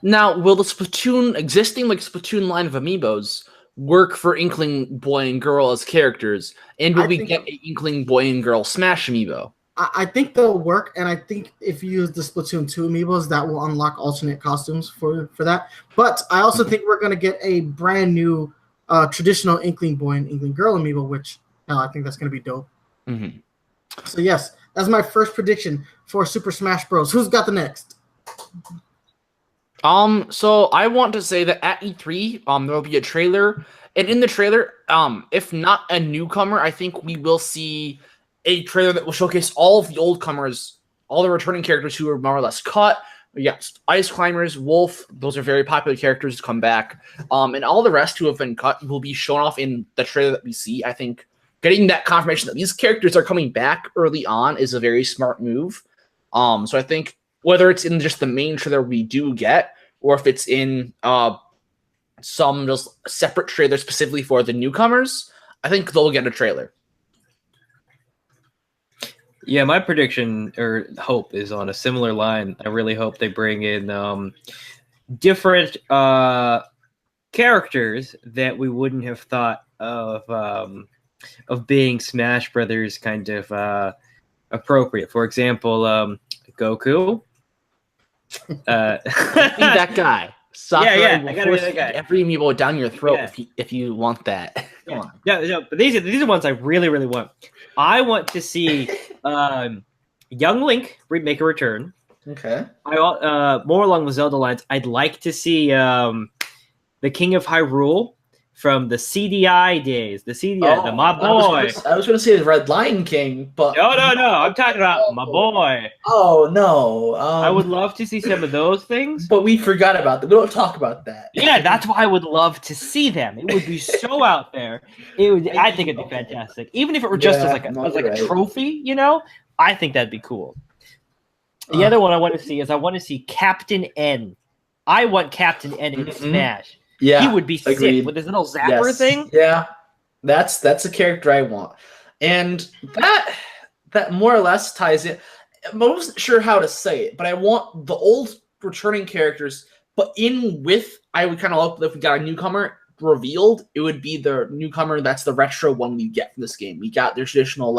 Now, will the Splatoon existing Splatoon line of amiibos work for Inkling Boy and Girl as characters? And will we get an Inkling Boy and Girl Smash amiibo? I think they'll work, and I think if you use the Splatoon 2 amiibos, that will unlock alternate costumes for that. But I also think we're going to get a brand new traditional Inkling Boy and Inkling Girl amiibo, which I think that's going to be dope. Mm-hmm. So yes, that's my first prediction for Super Smash Bros. Who's got the next? So I want to say that at E3, there will be a trailer, and in the trailer, if not a newcomer, I think we will see a trailer that will showcase all of the old comers, all the returning characters who are more or less cut. Yes, Ice Climbers, Wolf, those are very popular characters to come back. And all the rest who have been cut will be shown off in the trailer that we see. I think getting that confirmation that these characters are coming back early on is a very smart move. So I think whether it's in just the main trailer we do get, or if it's in some just separate trailer specifically for the newcomers, I think they'll get a trailer. Yeah, my prediction or hope is on a similar line. I really hope they bring in different characters that we wouldn't have thought of being Smash Brothers kind of appropriate. For example, Goku. Be that guy. Sakura I gotta be that guy. Every amiibo down your throat if you want that. Yeah, but these are ones I really, really want. I want to see young Link make a return. Okay. More along the Zelda lines. I'd like to see the King of Hyrule from the CDI days. The CDI, my boy. I was going to say the Red Lion King, but No. I'm talking about my boy. Oh no! I would love to see some of those things. But we forgot about them. We don't talk about that. Yeah, that's why I would love to see them. It would be so out there. I think it'd be fantastic. Even if it were just as a trophy, I think that'd be cool. The other one I want to see is Captain N. I want Captain N in Smash. Yeah, he would be sick with his little zapper thing. Yeah, that's a character I want, and that more or less ties in. I wasn't sure how to say it, but I want the old returning characters, but I would kind of love if we got a newcomer revealed. It would be the newcomer that's the retro one we get from this game. We got their traditional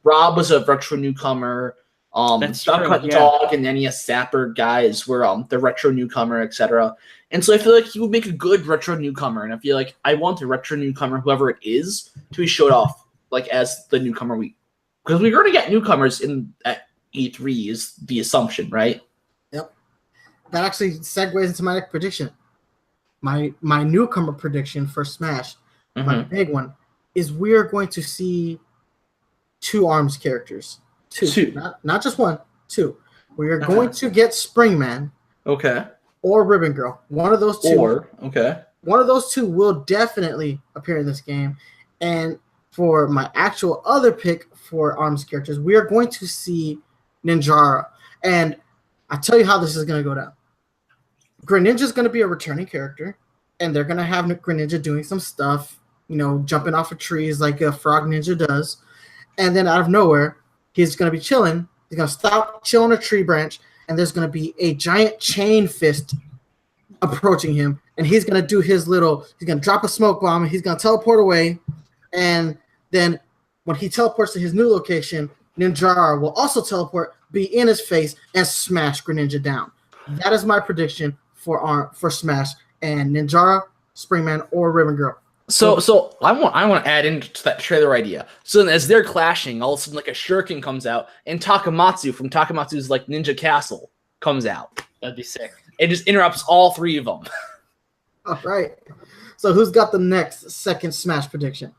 Rob was a retro newcomer. That's Duck true, Dog and NES Zapper guys were the retro newcomer, etc. And so I feel like he would make a good retro newcomer, and I feel like I want the retro newcomer, whoever it is, to be showed off as the newcomer because we're going to get newcomers at E3 is the assumption, right? Yep. That actually segues into my next prediction. My newcomer prediction for Smash, my big one, is we are going to see 2 ARMS characters. Two. Not just 1, 2. We are going to get Springman. Okay. Or Ribbon Girl. One of those 2. One of those 2 will definitely appear in this game. And for my actual other pick for ARMS characters, we are going to see Ninjara. And I tell you how this is going to go down. Greninja is going to be a returning character, and they're going to have Greninja doing some stuff, jumping off of trees like a Frog Ninja does. And then out of nowhere, he's going to be chilling. He's going to stop, chill on a tree branch, and there's going to be a giant chain fist approaching him. And he's going to do he's going to drop a smoke bomb, and he's going to teleport away. And then when he teleports to his new location, Ninjara will also teleport, be in his face, and smash Greninja down. That is my prediction for Smash and Ninjara, Springman, or Ribbon Girl. So I want to add into that trailer idea. So then as they're clashing, all of a sudden a shuriken comes out, and Takamatsu from Takamatsu's Ninja Castle comes out. That'd be sick. It just interrupts all 3 of them. All right. So who's got the second Smash prediction?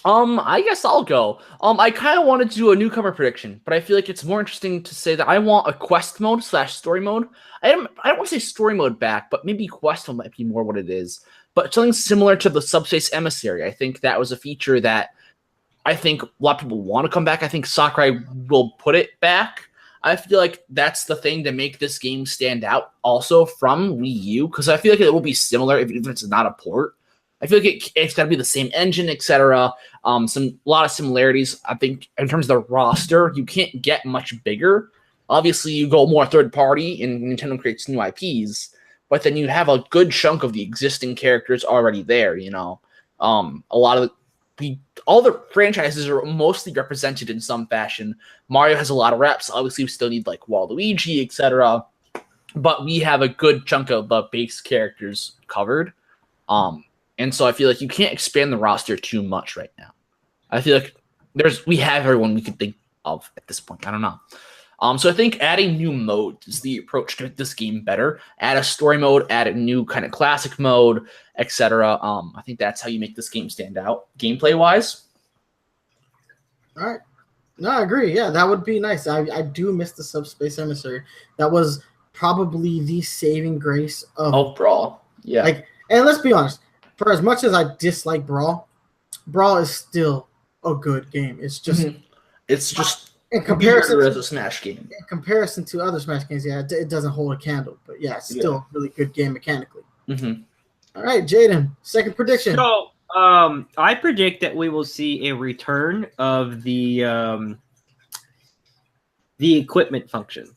I guess I'll go. I kind of wanted to do a newcomer prediction, but I feel like it's more interesting to say that I want a quest mode / story mode. I don't want to say story mode back, but maybe quest mode might be more what it is. But something similar to the Subspace Emissary. I think that was a feature that I think a lot of people want to come back. I think Sakurai will put it back. I feel like that's the thing to make this game stand out also from Wii U, because I feel like it will be similar even if it's not a port. I feel like it's got to be the same engine, etc. A lot of similarities. I think in terms of the roster, you can't get much bigger Obviously, you go more third party, and Nintendo creates new IPs, but then you have a good chunk of the existing characters already there. A lot of all the franchises are mostly represented in some fashion. Mario has a lot of reps. Obviously, we still need like Waluigi, etc. But we have a good chunk of the base characters covered. And so I feel like you can't expand the roster too much right now. I feel like we have everyone we could think of at this point. I don't know. So I think adding new modes is the approach to make this game better. Add a story mode, add a new kind of classic mode, etc. I think that's how you make this game stand out gameplay wise. All right. No, I agree. Yeah, that would be nice. I do miss the Subspace Emissary. That was probably the saving grace of Brawl. Yeah. And let's be honest, for as much as I dislike Brawl is still a good game. It's just it's just in comparison as a Smash game. In comparison to other Smash games, yeah, it doesn't hold a candle. But yeah, it's still a really good game mechanically. All right, Jaden, second prediction. So I predict that we will see a return of the equipment function.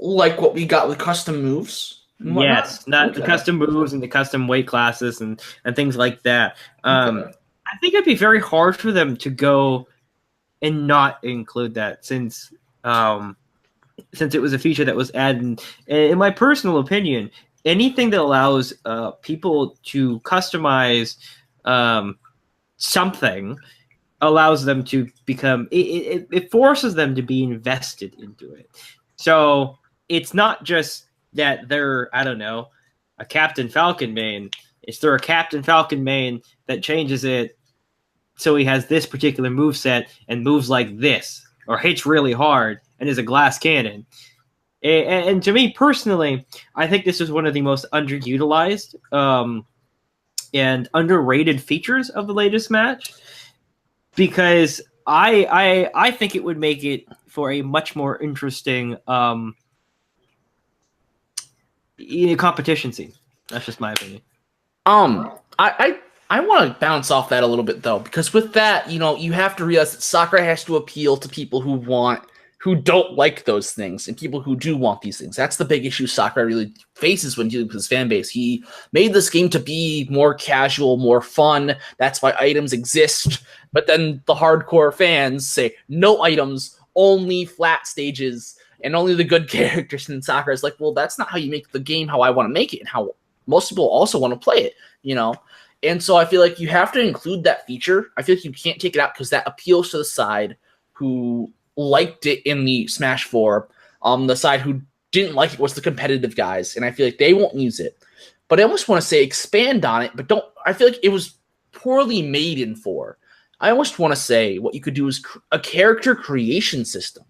Like what we got with custom moves? Yes, not the custom moves and the custom weight classes and things like that. I think it'd be very hard for them to go and not include that since it was a feature that was added. In my personal opinion, anything that allows people to customize something allows them to become it forces them to be invested into it. So it's not just that they're, I don't know, a Captain Falcon main. It's they're a Captain Falcon main that changes it so he has this particular moveset and moves like this, or hits really hard and is a glass cannon. And to me personally, I think this is one of the most underutilized and underrated features of the latest match, because I think it would make it for a much more interesting competition scene. That's just my opinion. I want to bounce off that a little bit though, because with that, you have to realize that Sakurai has to appeal to people who don't like those things and people who do want these things. That's the big issue Sakurai really faces when dealing with his fan base. He made this game to be more casual, more fun. That's why items exist. But then the hardcore fans say no items, only flat stages, and only the good characters. And Sakurai's like, well, that's not how you make the game how I want to make it and how most people also want to play it, And so I feel like you have to include that feature. I feel like you can't take it out because that appeals to the side who liked it in the Smash 4. The side who didn't like it was the competitive guys, and I feel like they won't use it. But I almost want to say expand on it, but don't. I feel like it was poorly made in 4. I almost want to say what you could do is a character creation system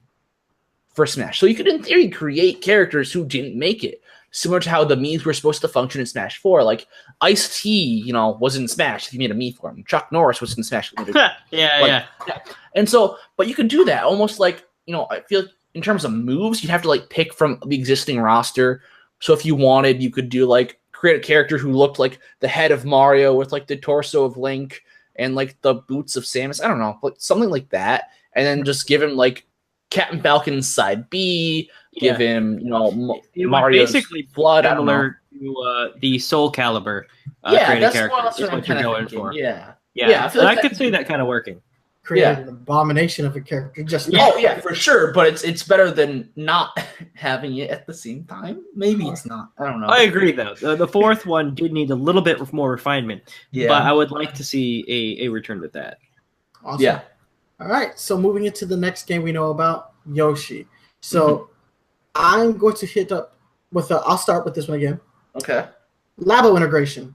for Smash. So you could, in theory, create characters who didn't make it. Similar to how the Mii's were supposed to function in Smash 4. Like, Ice-T, was in Smash. He made a Mii for him. Chuck Norris was in Smash. Yeah. And so, but you could do that. Almost like, I feel like in terms of moves, you'd have to, pick from the existing roster. So if you wanted, you could do, create a character who looked like the head of Mario with, the torso of Link and, the boots of Samus. I don't know. Something like that. And then just give him, Captain Falcon's side B, give him, Mario's basically blood. Similar to the Soul Calibur that's character. what Is what you're going for. Yeah. I feel like I could see that kind of working. Created an abomination of a character. Oh yeah, for sure. But it's better than not having it at the same time. Maybe it's not. I don't know. I agree though. The fourth one did need a little bit more refinement. Yeah. But I would like to see a return with that. Awesome. Yeah. All right, so moving into the next game we know about, Yoshi. So I'm going to hit up with I'll start with this one again. Okay. Labo integration.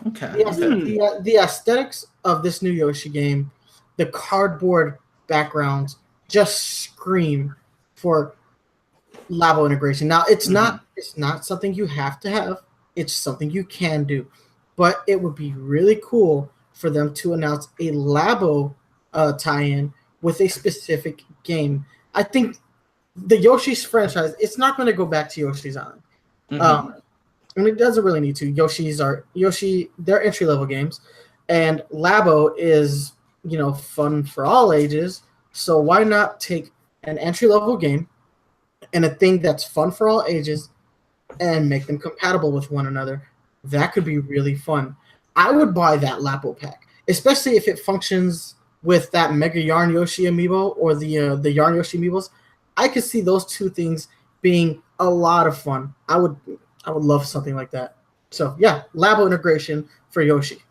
Okay. The aesthetics of this new Yoshi game, the cardboard backgrounds just scream for Labo integration. Now it's not something you have to have. It's something you can do. But it would be really cool for them to announce a Labo tie-in with a specific game. I think the Yoshi's franchise, it's not going to go back to Yoshi's Island. And it doesn't really need to. They're entry-level games. And Labo is, fun for all ages. So why not take an entry-level game and a thing that's fun for all ages and make them compatible with one another. That could be really fun. I would buy that Lapo pack, especially if it functions with that Mega Yarn Yoshi amiibo or the Yarn Yoshi amiibos. I could see those two things being a lot of fun. I would love something like that. So yeah, Labo integration for Yoshi.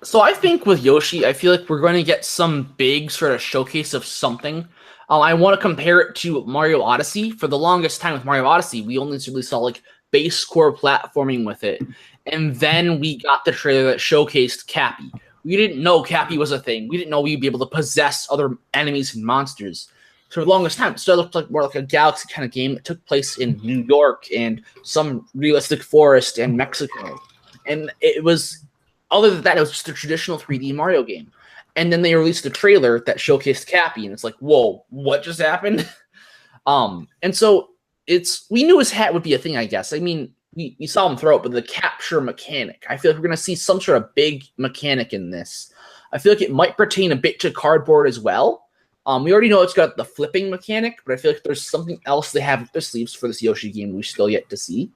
So I think with Yoshi, I feel like we're going to get some big sort of showcase of something. I want to compare it to Mario Odyssey. For the longest time with Mario Odyssey, we only really saw like base core platforming with it. And then we got the trailer that showcased Cappy. We didn't know Cappy was a thing. We didn't know we'd be able to possess other enemies and monsters. So for the longest time, it still looked like more like a Galaxy kind of game that took place in New York and some realistic forest in Mexico. And it was, other than that, it was just a traditional 3D Mario game. And then they released a trailer that showcased Cappy, and it's like, whoa, what just happened? And so we knew his hat would be a thing, I guess. I mean, we saw him throw it, but the capture mechanic, I feel like we're going to see some sort of big mechanic in this. I feel like it might pertain a bit to cardboard as well. We already know it's got the flipping mechanic, but I feel like there's something else they have up their sleeves for this Yoshi game we're still yet to see.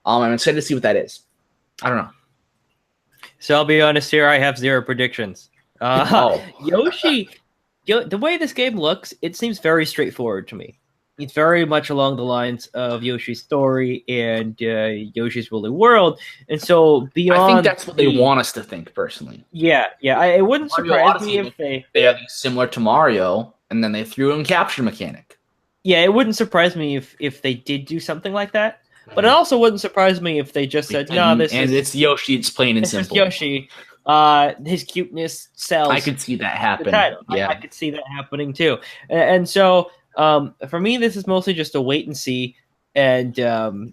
I'm excited to see what that is. I don't know. So I'll be honest here, I have 0 predictions. Yoshi, the way this game looks, it seems very straightforward to me. It's very much along the lines of Yoshi's story and Yoshi's Woolly World. And so beyond... I think that's what they want us to think, personally. Yeah. It wouldn't surprise me if they are similar to Mario, and then they threw in capture mechanic. Yeah, it wouldn't surprise me if they did do something like that. But it also wouldn't surprise me if they just said, "No, it's Yoshi. It's plain and simple." This is Yoshi. His cuteness sells. I could see that happen. Yeah, I could see that happening too. And so, for me, this is mostly just a wait and see, and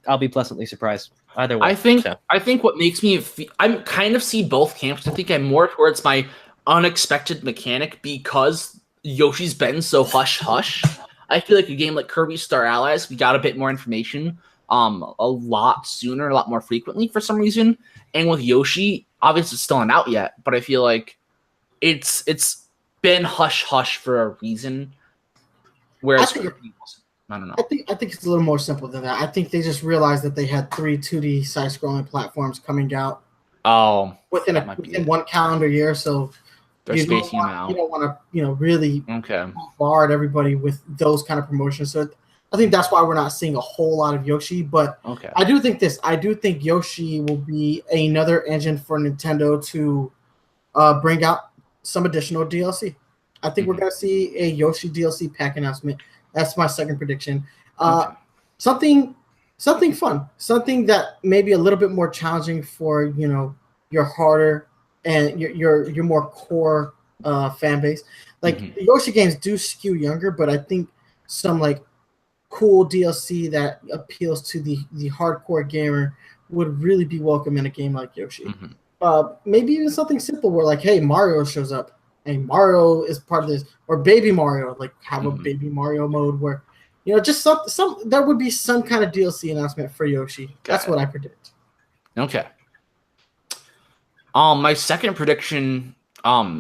I'll be pleasantly surprised either way. I think what makes me, I'm kind of see both camps. I think I'm more towards my unexpected mechanic because Yoshi's been so hush hush. I feel like a game like Kirby Star Allies, we got a bit more information. A lot sooner, a lot more frequently for some reason. And with Yoshi, obviously it's still not out yet, but I feel like it's been hush hush for a reason. Whereas I don't know. I think it's a little more simple than that. I think they just realized that they had 3 2D side-scrolling platforms coming out. Within one calendar year, so they're spacing them out. You don't want to, really bombard everybody with those kind of promotions. So I think that's why we're not seeing a whole lot of Yoshi, but I do think this. I do think Yoshi will be another engine for Nintendo to bring out some additional DLC. I think we're going to see a Yoshi DLC pack announcement. That's my second prediction. Something fun, something that may be a little bit more challenging for your harder and your more core fan base. Like the Yoshi games do skew younger, but I think some like cool DLC that appeals to the hardcore gamer would really be welcome in a game like Yoshi. Maybe even something simple where like, hey, Mario shows up. Hey, Mario is part of this, or Baby Mario, like have a Baby Mario mode where, just some there would be some kind of DLC announcement for Yoshi. That's what I predict. Okay. My second prediction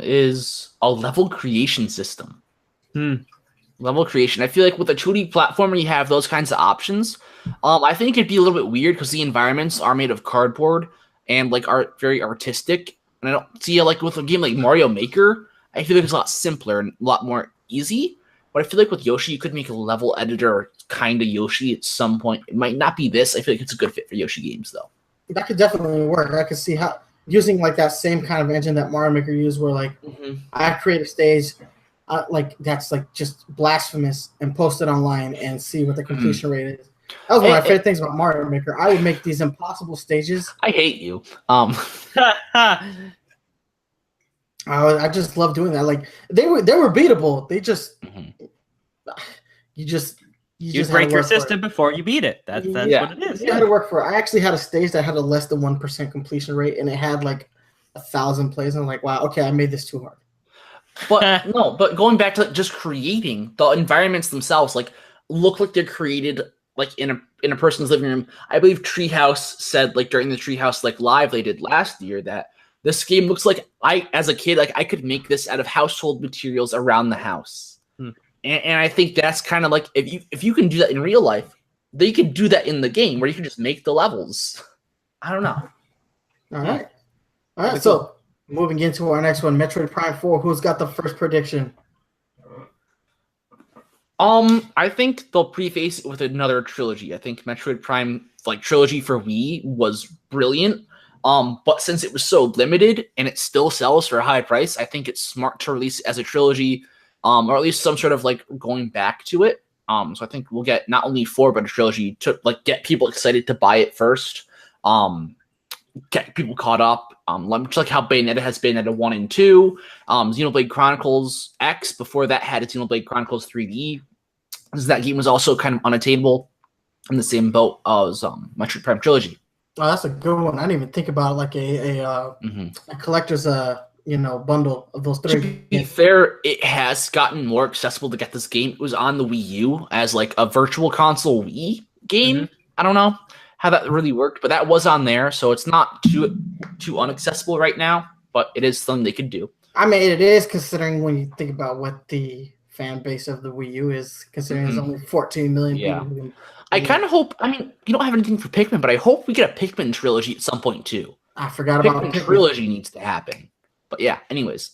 is a level creation system. Level creation. I feel like with a 2D platformer, you have those kinds of options. I think it'd be a little bit weird because the environments are made of cardboard and like are very artistic. And I don't see like with a game like Mario Maker, I feel like it's a lot simpler and a lot more easy. But I feel like with Yoshi, you could make a level editor kind of Yoshi at some point. It might not be this. I feel like it's a good fit for Yoshi games though. That could definitely work. I could see how using like that same kind of engine that Mario Maker used, where like I create a stage. Like that's like just blasphemous and post it online and see what the completion rate is. That was one of my favorite things about Mario Maker. I would make these impossible stages. I hate you. I just love doing that. Like they were beatable. They just you break your system before you beat it. That's what it is. You had to work for it. I actually had a stage that had a less than 1% completion rate, and it had like 1,000 plays. And I'm like, wow, okay, I made this too hard. But going back to just creating the environments themselves, like look like they're created like in a person's living room. I believe Treehouse said like during the Treehouse like live they did last year that this game looks like as a kid, like I could make this out of household materials around the house. And I think that's kind of like if you can do that in real life, then you can do that in the game where you can just make the levels. I don't know. All right. All right. So moving into our next one, Metroid Prime 4. Who's got the first prediction? I think they'll preface it with another trilogy. I think Metroid Prime trilogy for Wii was brilliant. But since it was so limited and it still sells for a high price, I think it's smart to release it as a trilogy, or at least some sort of going back to it. So I think we'll get not only 4 but a trilogy to get people excited to buy it first. Get people caught up. Much like how Bayonetta has Bayonetta 1 and 2. Xenoblade Chronicles X before that had Xenoblade Chronicles 3D. That game was also kind of unattainable in the same boat as Metroid Prime Trilogy. Oh, that's a good one. I didn't even think about it like a collector's bundle of those 3 To be fair, it has gotten more accessible to get this game. It was on the Wii U as a virtual console Wii game. Mm-hmm. I don't know how that really worked, but that was on there, so it's not too unaccessible right now, but it is something they could do. I mean, it is, considering when you think about what the fan base of the Wii U is, considering there's only 14 million people. I kind of hope, you don't have anything for Pikmin, but I hope we get a Pikmin trilogy at some point too. I forgot about Pikmin trilogy needs to happen. But yeah, anyways.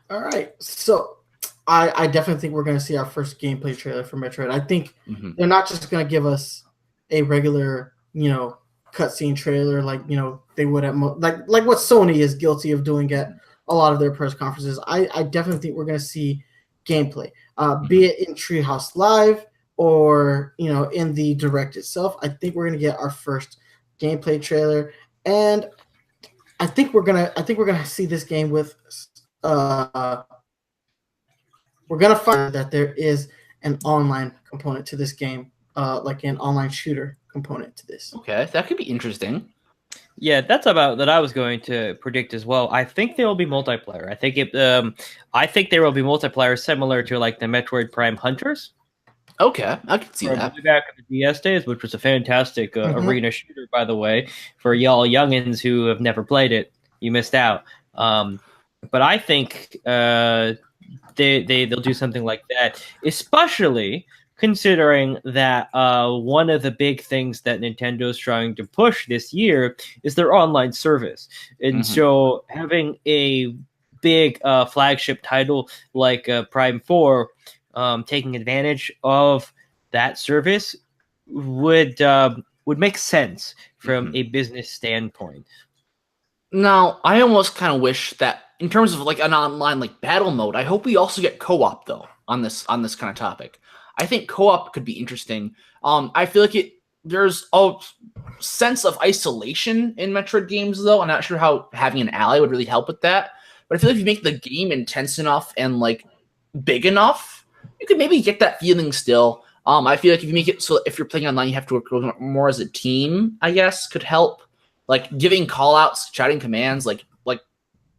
All right. So I definitely think we're going to see our first gameplay trailer for Metroid. I think they're not just going to give us a regular, cutscene trailer they would at like what Sony is guilty of doing at a lot of their press conferences. I definitely think we're going to see gameplay, be it in Treehouse Live or in the Direct itself. I think we're going to get our first gameplay trailer, and I think we're gonna see this game with we're gonna find that there is an online component to this game, like an online shooter component to this. Okay, that could be interesting. Yeah, that's about that I was going to predict as well. I think there will be multiplayer. I think there will be multiplayer similar to the Metroid Prime Hunters. Okay, I can see that. Back in the DS days, which was a fantastic arena shooter, by the way, for y'all youngins who have never played it, you missed out. But I think they'll do something like that, especially considering that one of the big things that Nintendo is trying to push this year is their online service. And so having a big flagship title like Prime 4 taking advantage of that service would make sense from a business standpoint. Now, I almost kind of wish that in terms of an online battle mode, I hope we also get co-op though on this kind of topic. I think co-op could be interesting. I feel like there's a sense of isolation in Metroid games though. I'm not sure how having an ally would really help with that. But I feel like if you make the game intense enough and big enough, you could maybe get that feeling still. I feel like if you make it so if you're playing online, you have to work more as a team, I guess, could help. Giving call-outs, shouting commands, like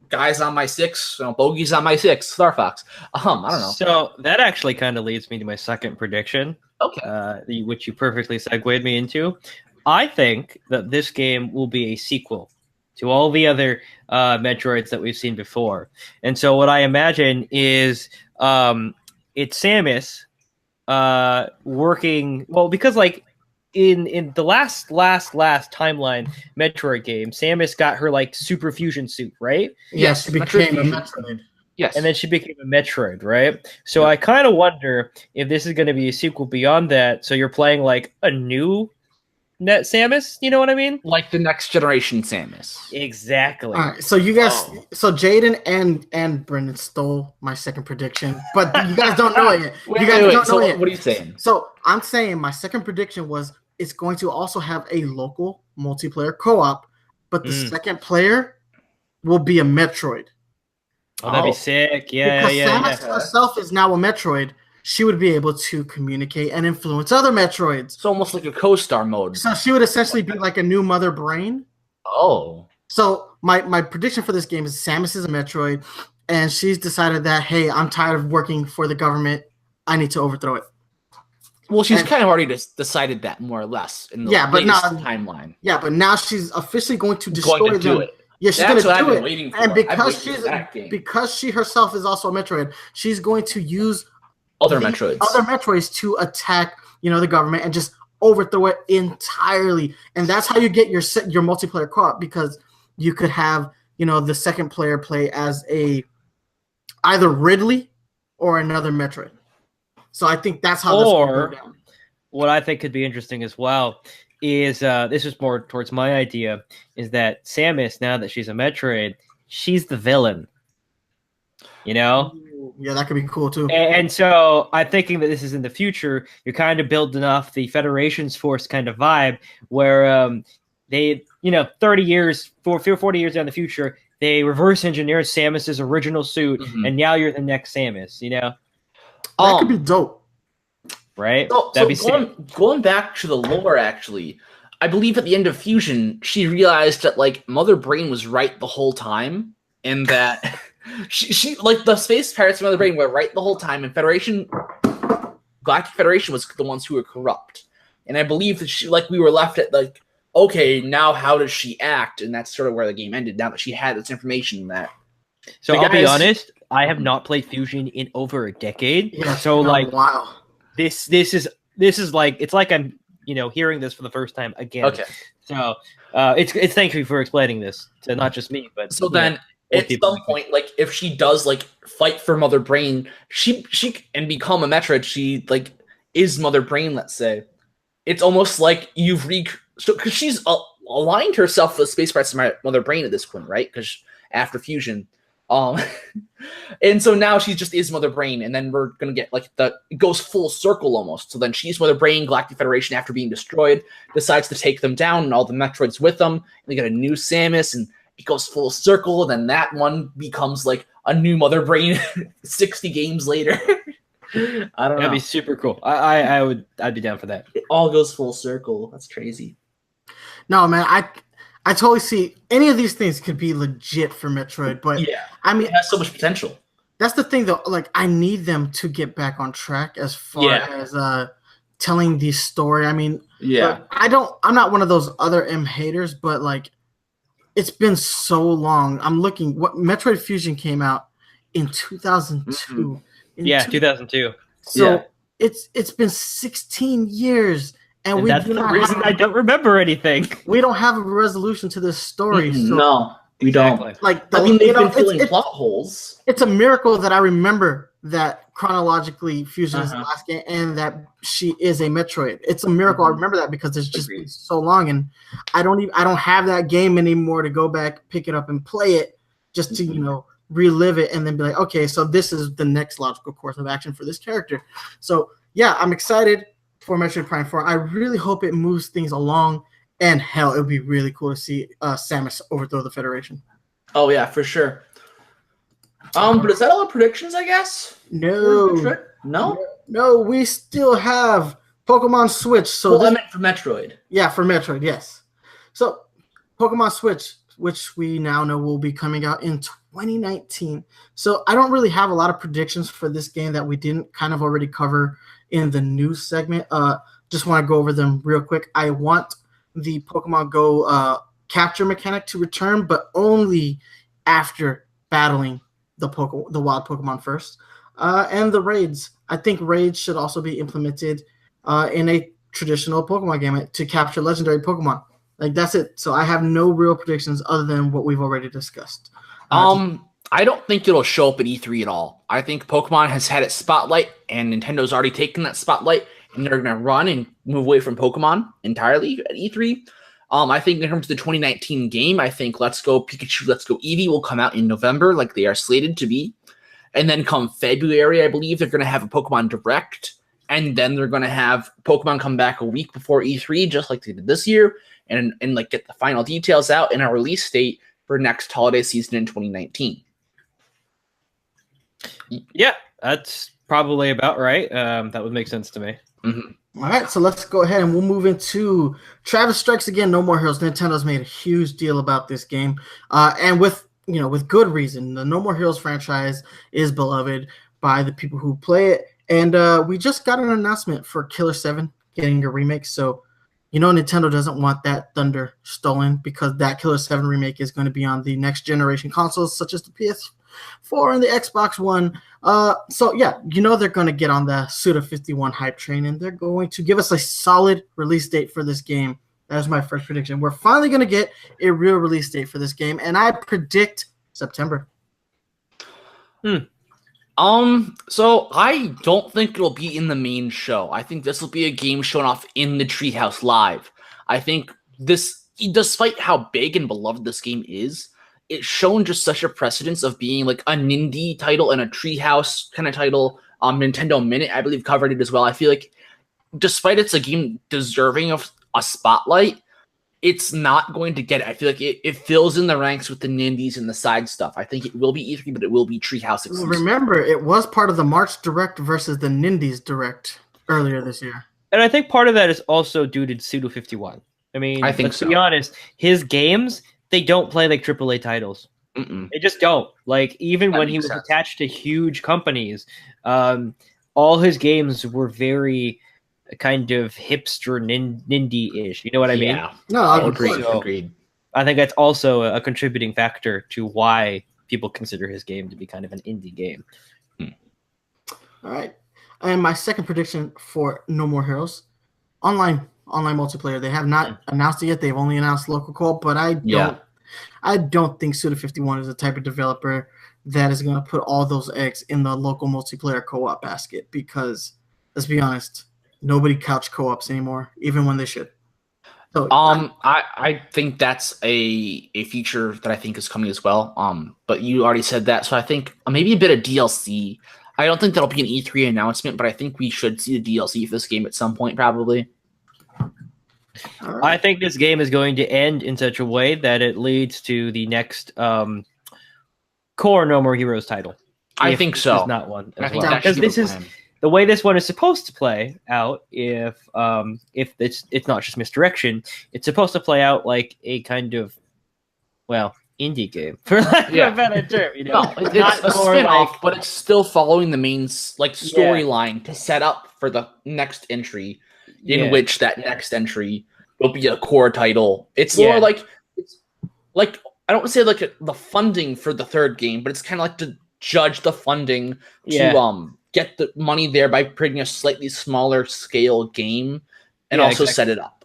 guys on my 6, bogeys on my 6, Star Fox. I don't know. So that actually kind of leads me to my second prediction. Okay. Which you perfectly segued me into. I think that this game will be a sequel to all the other Metroids that we've seen before. And so what I imagine is it's Samus working because in the last timeline Metroid game, Samus got her super fusion suit, right? Yes, she became a Metroid. Yes. And then she became a Metroid, right? So I kind of wonder if this is going to be a sequel beyond that. So you're playing a new Net Samus, you know what I mean? The next generation Samus. Exactly. All right, so you guys, so Jaden and Brendan stole my second prediction, but you guys don't know it yet. You guys don't know it yet. What are you saying? So I'm saying my second prediction was it's going to also have a local multiplayer co-op, but the second player will be a Metroid. Oh, that'd be sick. Yeah, because yeah. Samus herself is now a Metroid. She would be able to communicate and influence other Metroids. It's almost like a co-star mode. So she would essentially be like a new Mother Brain. Oh. So my prediction for this game is Samus is a Metroid, and she's decided that, hey, I'm tired of working for the government. I need to overthrow it. Well, she's kind of already decided that more or less in the latest timeline. Yeah, but now she's officially going to destroy them. Do it. Yeah, she's going to do I've been it. waiting for. And because she herself is also a Metroid, she's going to use Other the Metroids. other Metroids to attack, the government and just overthrow it entirely. And that's how you get your multiplayer co-op, because you could have, the second player play as either Ridley or another Metroid. So I think that's how this will go down. What I think could be interesting as well is this is more towards my idea, is that Samus, now that she's a Metroid, she's the villain. Yeah, that could be cool too. And so I'm thinking that this is in the future. You're kind of building off the Federation's Force kind of vibe, where they, 30 years, 40 years down the future, they reverse engineer Samus's original suit, and now you're the next Samus. That could be dope. Right? That'd be going back to the lore, actually, I believe at the end of Fusion, she realized that Mother Brain was right the whole time, and that she the space pirates of Mother Brain were right the whole time, and Galactic Federation was the ones who were corrupt. And I believe that we were left at okay, now how does she act? And that's sort of where the game ended. Now that she had this information, So I'll be honest, I have not played Fusion in over a decade. Yeah, so wow. This is it's like I'm hearing this for the first time again. Okay. So it's thank you for explaining this to not just me, but so then at some point, if she does fight for Mother Brain, she and become a Metroid, she is Mother Brain. Let's say it's almost like you've because she's aligned herself with Space Pirates of Mother Brain at this point, right? Because after Fusion. And so now she just is Mother Brain, and then we're gonna get it goes full circle almost. So then she's Mother Brain. Galactic Federation, after being destroyed, decides to take them down, and all the Metroids with them. And they get a new Samus, and it goes full circle. And then that one becomes a new Mother Brain 60 games later. I don't know. That'd be super cool. I'd be down for that. It all goes full circle. That's crazy. No, man, I totally see any of these things could be legit for Metroid, but yeah, I mean, it has so much potential. That's the thing, though. I need them to get back on track as far as telling the story. I mean, I'm not one of those other M haters, but it's been so long. I'm looking. What Metroid Fusion came out in 2002. 2002. So it's been 16 years. And that's the reason I don't remember anything. We don't have a resolution to this story. So, no, we don't. They've been filling plot holes. It's a miracle that I remember that chronologically Fusion is the last game and that she is a Metroid. It's a miracle. I remember that because it's just been so long, and I don't have that game anymore to go back, pick it up, and play it just to relive it and then be like, okay, so this is the next logical course of action for this character. So yeah, I'm excited for Metroid Prime 4. I really hope it moves things along, and hell, it would be really cool to see Samus overthrow the Federation. Oh yeah, for sure. But is that all the predictions, I guess? No, we still have Pokemon Switch. So I meant for Metroid. Yeah, for Metroid, yes. So Pokemon Switch, which we now know will be coming out in 2019. So I don't really have a lot of predictions for this game that we didn't kind of already cover in the news segment. Just want to go over them real quick. I want the Pokemon Go capture mechanic to return, but only after battling the wild Pokemon first. And the raids. I think raids should also be implemented in a traditional Pokemon game to capture legendary Pokemon. That's it. So I have no real predictions other than what we've already discussed. I don't think it'll show up at E3 at all. I think Pokemon has had its spotlight, and Nintendo's already taken that spotlight, and they're going to run and move away from Pokemon entirely at E3. I think in terms of the 2019 game, I think Let's Go Pikachu, Let's Go Eevee will come out in November like they are slated to be. And then come February, I believe, they're going to have a Pokemon Direct, and then they're going to have Pokemon come back a week before E3, just like they did this year, and get the final details out and a release date for next holiday season in 2019. Yeah, that's probably about right. That would make sense to me. All right, so let's go ahead and we'll move into Travis Strikes Again, No More Heroes. Nintendo's made a huge deal about this game, and with good reason. The No More Heroes franchise is beloved by the people who play it, and we just got an announcement for Killer 7 getting a remake. So, Nintendo doesn't want that thunder stolen because that Killer 7 remake is going to be on the next generation consoles, such as the 4 on the Xbox One. So yeah, they're going to get on the Suda51 hype train, and they're going to give us a solid release date for this game. That's my first prediction. We're finally going to get a real release date for this game, and I predict September. So I don't think it'll be in the main show. I think this will be a game shown off in the Treehouse Live. I think this, despite how big and beloved this game is, it's shown just such a precedence of being like a Nindy title and a Treehouse kind of title. Nintendo Minute, I believe, covered it as well. I feel like despite it's a game deserving of a spotlight, it's not going to get it. I feel like it fills in the ranks with the Nindies and the side stuff. I think it will be E3, but it will be Treehouse exclusive. Remember, it was part of the March Direct versus the Nindies Direct earlier this year. And I think part of that is also due to Suda51. I mean, I think let's be honest, his games, they don't play like AAA titles. Mm-mm. They just don't. Like, even That when he makes was sense. attached to huge companies, all his games were very kind of hipster Nindy-ish. You know what I mean? Yeah. No, I Agreed. So- Agreed. I think that's also a contributing factor to why people consider his game to be kind of an indie game. All right. And my second prediction for No More Heroes, online multiplayer. They have not announced it yet. They've only announced local co-op, but I don't think Suda51 is the type of developer that is going to put all those eggs in the local multiplayer co-op basket, because let's be honest, nobody couch co-ops anymore, even when they should. So I think that's a feature that I think is coming as well. But you already said that, so I think maybe a bit of DLC. I don't think that'll be an E3 announcement, but I think we should see the DLC for this game at some point, probably. all right. I think this game is going to end in such a way that it leads to the next core No More Heroes title. I If think this so. is not one I as think well. that Because should be this the is plan. the way this one is supposed to play out. If it's not just misdirection, it's supposed to play out like a kind of, well, indie game, for lack of Yeah. a better term. You know, No, it's Not a more spin-off, like- but it's still following the main storyline to set up for the next entry, in Yeah. which that next entry will be a core title. It's Yeah. more like I don't want to say like the funding for the third game, but it's kind of like to judge the funding to get the money there by creating a slightly smaller scale game and Yeah, also exactly. set it up.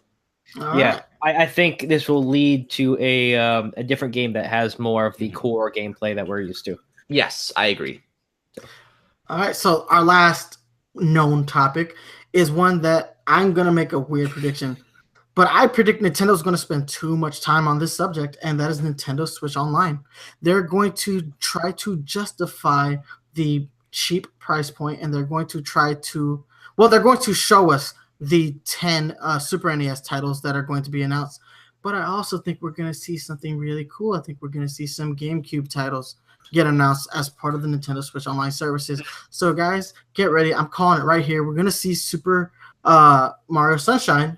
All Yeah, right. I think this will lead to a different game that has more of the core gameplay that we're used to. Yes, I agree. All right, so our last known topic is one that I'm going to make a weird prediction. But I predict Nintendo's going to spend too much time on this subject, and that is Nintendo Switch Online. They're going to try to justify the cheap price point, and they're going to they're going to show us the 10 Super NES titles that are going to be announced. But I also think we're going to see something really cool. I think we're going to see some GameCube titles get announced as part of the Nintendo Switch Online services. So guys, get ready. I'm calling it right here. We're going to see Super Mario Sunshine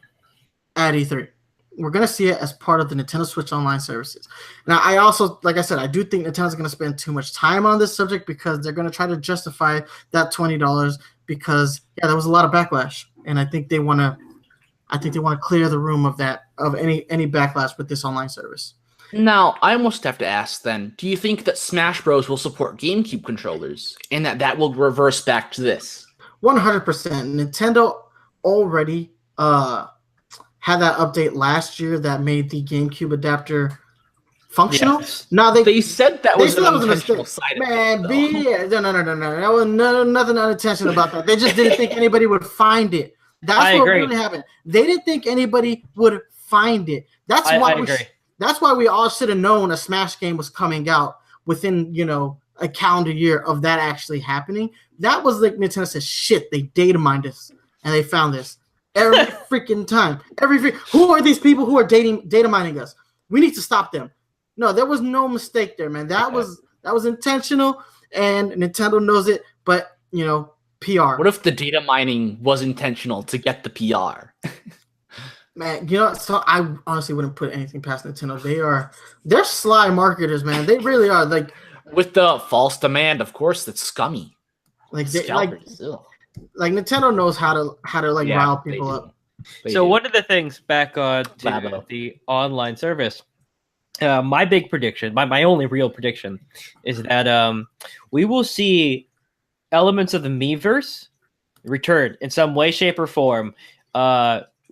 at E3. We're going to see it as part of the Nintendo Switch Online services. Now, I also, like I said, I do think Nintendo's going to spend too much time on this subject because they're going to try to justify that $20 because, yeah, there was a lot of backlash. And I think they want to clear the room of any backlash with this online service. Now, I almost have to ask then, do you think that Smash Bros. Will support GameCube controllers and that will reverse back to this? 100%. Nintendo already had that update last year that made the GameCube adapter functional. Yes. Now They said that They was said an that was a intentional mistake. side Man, effect, though. no. That was nothing unintentional about that. They just didn't think anybody would find it. That's I what agree. really happened. They didn't think anybody would find it. That's I why agree. That's why we all should have known a Smash game was coming out within, a calendar year of that actually happening. That was like Nintendo said, shit, they data mined us and they found this every freaking time. Who are these people who are data mining us? We need to stop them. No, there was no mistake there, man. That was intentional, and Nintendo knows it. But PR. What if the data mining was intentional to get the PR? Man, so I honestly wouldn't put anything past Nintendo. They're sly marketers, man. They really are. Like With the false demand, of course, that's scummy. Nintendo knows how to Yeah, rile they people do. up. They So do. one of the things back on to Labo. the online service my big prediction, my only real prediction, is that we will see elements of the Miiverse return in some way, shape, or form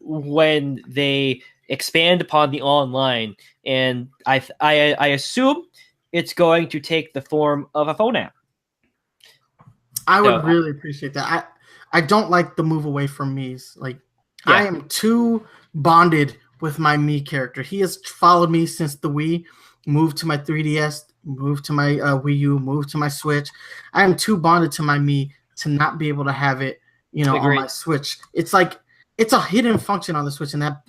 when they expand upon the online. And I assume it's going to take the form of a phone app. I would So, really appreciate that. I don't like the move away from Mii's. Like, Yeah. I am too bonded with my Mii character. He has followed me since the Wii, moved to my 3DS, moved to my Wii U, moved to my Switch. I am too bonded to my Mii to not be able to have it, on Agreed. my Switch. It's like it's a hidden function on the Switch, and that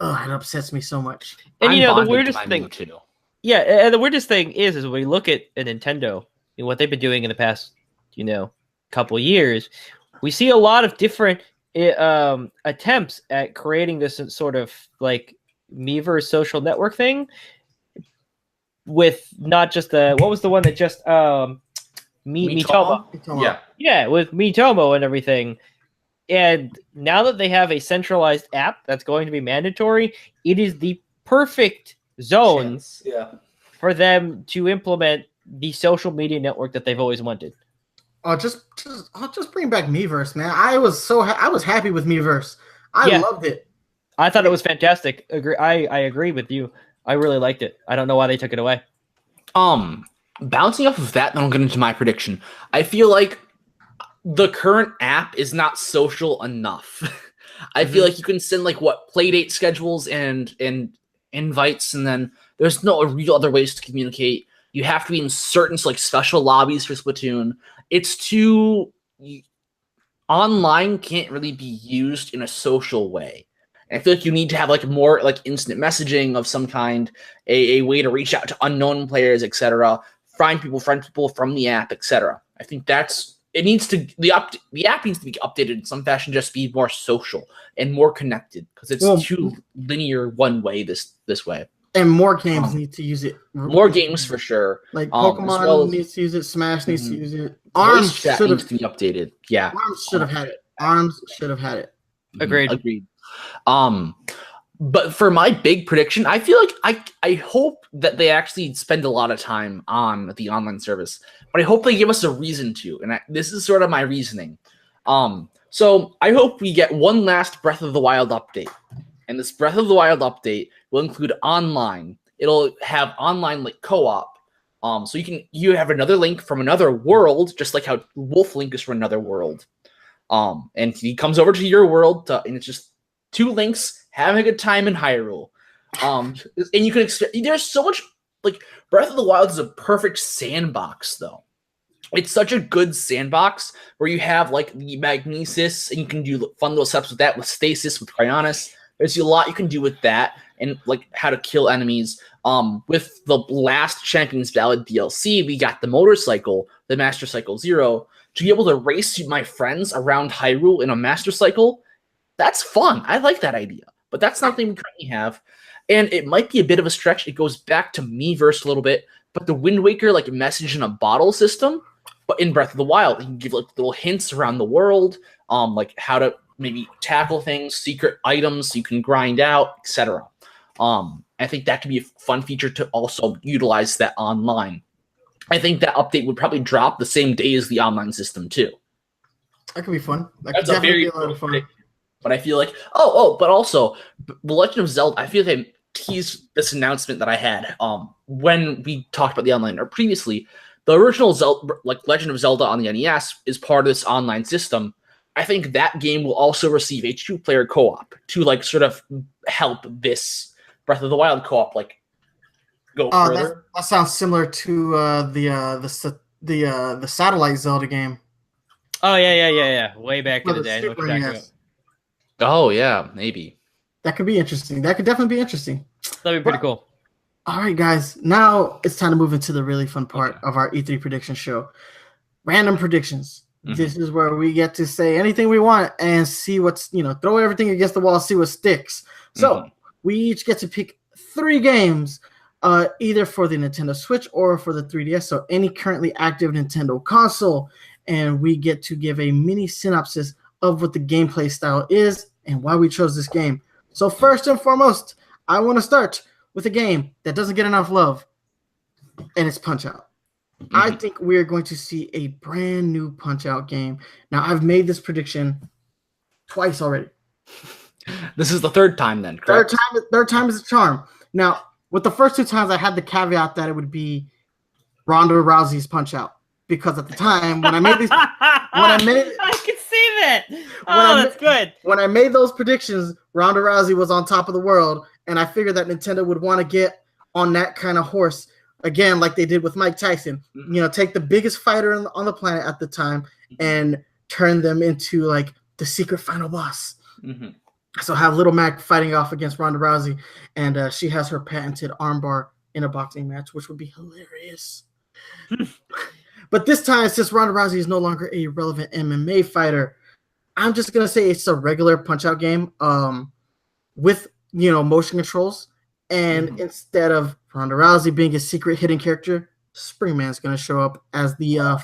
it upsets me so much. And I'm the bonded to weirdest my thing, Mii too. yeah, and the weirdest thing is when we look at a Nintendo, what they've been doing in the past, couple years, we see a lot of different attempts at creating this sort of like Miiverse social network thing with not just what was the one that just Miitomo? Yeah. Yeah, with Miitomo and everything. And now that they have a centralized app that's going to be mandatory, it is the perfect zone Chance. Yeah. for them to implement the social media network that they've always wanted. I'll just bring back Miiverse, man. I was happy with Miiverse. I Yeah. loved it. I thought it was fantastic. I agree with you. I really liked it. I don't know why they took it away. Bouncing off of that, then I'll get into my prediction. I feel like the current app is not social enough. I feel like you can send playdate schedules and invites, and then there's no real other ways to communicate. You have to be in certain special lobbies for Splatoon. It's too online can't really be used in a social way. And I feel like you need to have more instant messaging of some kind, a way to reach out to unknown players, etc. Friend people from the app, etc. I think the app needs to be updated in some fashion, just be more social and more connected, because it's too linear one way this way. And more games need to use it. More games for sure. Like as Pokemon well as- needs to use it. Smash needs to use it. Voice Arms chat should needs have to be updated. Yeah, had it. Arms should have had it. Agreed. Agreed. But for my big prediction, I feel like I hope that they actually spend a lot of time on the online service, but I hope they give us a reason to. And this is sort of my reasoning. So I hope we get one last Breath of the Wild update, and this Breath of the Wild update will include online. It'll have online co-op. So you have another Link from another world, just like how Wolf Link is from another world. And he comes over to your world, and it's just two Links having a good time in Hyrule. And you can expect there's so much Breath of the Wild is a perfect sandbox, though. It's such a good sandbox where you have the Magnesis, and you can do fun little steps with that, with Stasis, with Cryonis. There's a lot you can do with that, and how to kill enemies. With the last Champions Ballad DLC, we got the motorcycle, the Master Cycle Zero, to be able to race my friends around Hyrule in a Master Cycle. That's fun. I like that idea, but that's not something we currently have, and it might be a bit of a stretch. It goes back to Miiverse a little bit, but the Wind Waker message in a bottle system, but in Breath of the Wild, you can give little hints around the world, how to maybe tackle things, secret items you can grind out, etc. I think that could be a fun feature to also utilize that online. I think that update would probably drop the same day as the online system too. That could be fun. That That's could a definitely very be a lot of fun. But I feel But also The Legend of Zelda. I feel like they teased this announcement that I had when we talked about the online or previously. The original Zelda, Legend of Zelda on the NES, is part of this online system. I think that game will also receive a 2-player co-op to sort of help this Breath of the Wild co-op go further. That sounds similar to the satellite Zelda game. Oh yeah. Way back in Well, the the day. I know what Super you're talking NES. Oh yeah, maybe. That could be interesting. That could definitely be interesting. about. That'd be pretty cool. All right, guys. Now it's time to move into the really fun part of our E3 prediction show. Random predictions. Mhm. This is where we get to say anything we want and see what's, throw everything against the wall, see what sticks. So we each get to pick 3 games, either for the Nintendo Switch or for the 3DS. So any currently active Nintendo console. And we get to give a mini synopsis of what the gameplay style is and why we chose this game. So first and foremost, I want to start with a game that doesn't get enough love, and it's Punch-Out. I think we're going to see a brand new Punch-Out game. Now, I've made this prediction twice already. This is the third time then, correct? Third time is a charm. Now, with the first 2 times, I had the caveat that it would be Ronda Rousey's Punch-Out. Because at the time, when I made these, I can see that. That's good. When I made those predictions, Ronda Rousey was on top of the world, and I figured that Nintendo would want to get on that kind of horse again, like they did with Mike Tyson. You know, take the biggest fighter on the planet at the time and turn them into like the secret final boss. So have Little Mac fighting off against Ronda Rousey, and she has her patented armbar in a boxing match, which would be hilarious. But this time, since Ronda Rousey is no longer a relevant MMA fighter, I'm just gonna say it's a regular Punch-Out game with motion controls, and instead of Ronda Rousey being a secret hidden character, Springman's gonna show up as the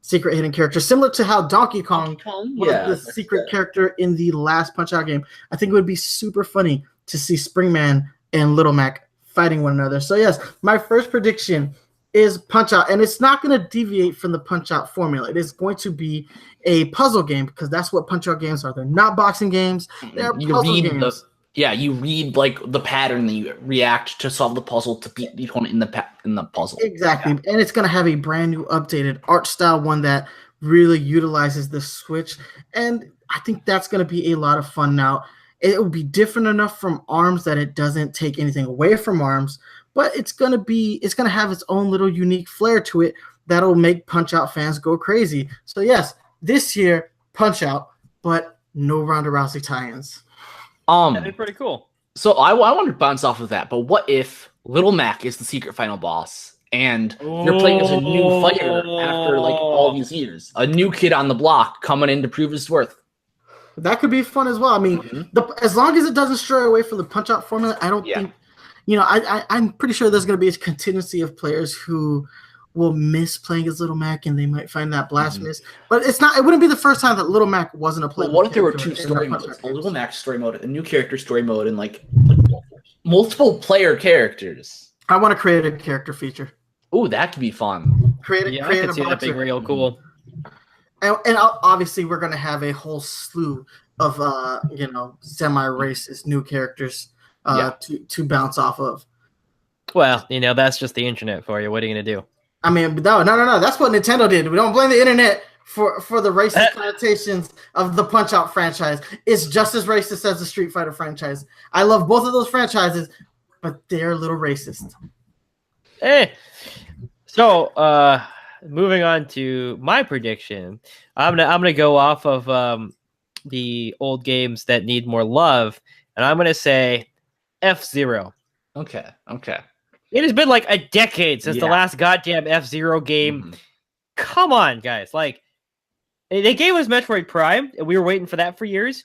secret hidden character, similar to how Donkey Kong was the secret character in the last Punch-Out game. I think it would be super funny to see Springman and Little Mac fighting one another. So yes, my first prediction is Punch-Out, and it's not going to deviate from the Punch-Out formula. It is going to be a puzzle game because that's what Punch-Out games are. They're not boxing games. They're puzzle games. You read like the pattern, then you react to solve the puzzle to beat the opponent in the puzzle. Exactly, and it's going to have a brand new updated art style, one that really utilizes the Switch, and I think that's going to be a lot of fun. Now, it will be different enough from ARMS that it doesn't take anything away from ARMS, but it's gonna have its own little unique flair to it that'll make Punch-Out fans go crazy. So yes, this year Punch-Out, but no Ronda Rousey tie-ins. That'd be pretty cool. So I want to bounce off of that, but what if Little Mac is the secret final boss and you're playing as a new fighter after like all these years, a new kid on the block coming in to prove his worth? That could be fun as well. I mean, as long as it doesn't stray away from the Punch-Out formula, I don't think. I'm pretty sure there's going to be a contingency of players who will miss playing as Little Mac, and they might find that blasphemous. But it's not. It wouldn't be the first time that Little Mac wasn't a player. What if there were 2 story modes? A Little Mac story mode, a new character story mode, and like multiple player characters. I want to create a character feature. Ooh, that could be fun. I could see that being real cool. And obviously, we're going to have a whole slew of semi-racist new characters to bounce off of. Well, that's just the internet for you. What are you gonna do? I mean, no. That's what Nintendo did. We don't blame the internet for the racist connotations of the Punch-Out franchise. It's just as racist as the Street Fighter franchise. I love both of those franchises, but they're a little racist. So, moving on to my prediction, I'm gonna go off of the old games that need more love, and I'm gonna say F-Zero. Okay. It has been like a decade since the last goddamn F-Zero game. Come on, guys! Like, they gave us Metroid Prime, and we were waiting for that for years.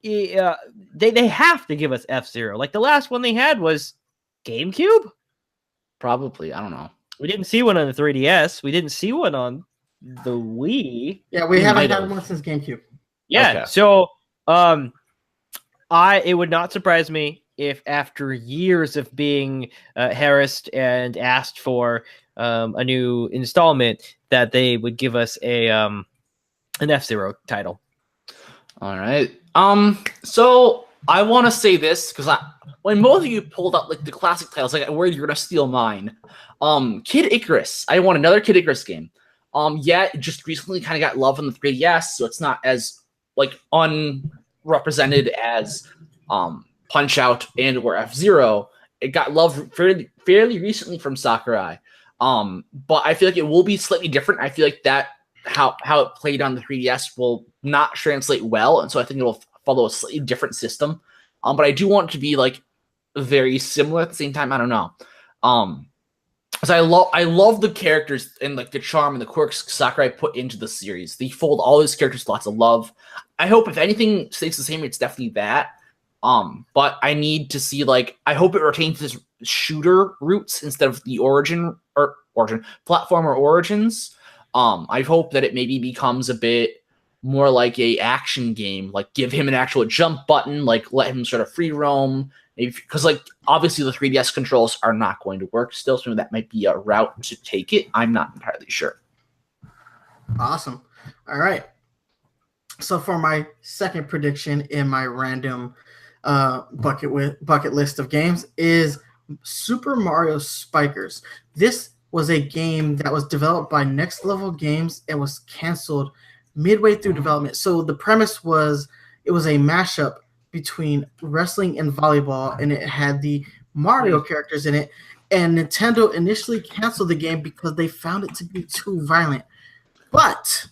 They have to give us F-Zero. Like the last one they had was GameCube. Probably, I don't know. We didn't see one on the 3DS. We didn't see one on the Wii. Yeah, we haven't had one since GameCube. Yeah, okay. So it would not surprise me if after years of being harassed and asked for a new installment that they would give us an F-Zero title. All right. So I want to say this because when both of you pulled up like the classic titles, like I worried you're gonna steal mine. Kid Icarus. I want another Kid Icarus game. It just recently kind of got love on the 3DS, so it's not as like unrepresented as Punch-Out and or F-Zero. It got love fairly recently from Sakurai. But I feel like it will be slightly different. I feel like that how it played on the 3DS will not translate well, and so I think it'll follow a slightly different system. But I do want it to be like very similar at the same time. I don't know. Because I love the characters and like the charm and the quirks Sakurai put into the series. They fold all those characters to lots of love. I hope if anything stays the same, it's definitely that. But I need to see like I hope it retains its shooter roots instead of the origin platformer origins. I hope that it maybe becomes a bit more like a action game, like give him an actual jump button, like let him sort of free roam, because like obviously the 3DS controls are not going to work still, so that might be a route to take it. I'm not entirely sure. Awesome. All right. So for my second prediction in my random bucket list of games is Super Mario Spikers. This was a game that was developed by Next Level Games and was canceled midway through development. So the premise was it was a mashup between wrestling and volleyball, and it had the Mario characters in it. And Nintendo initially canceled the game because they found it to be too violent. But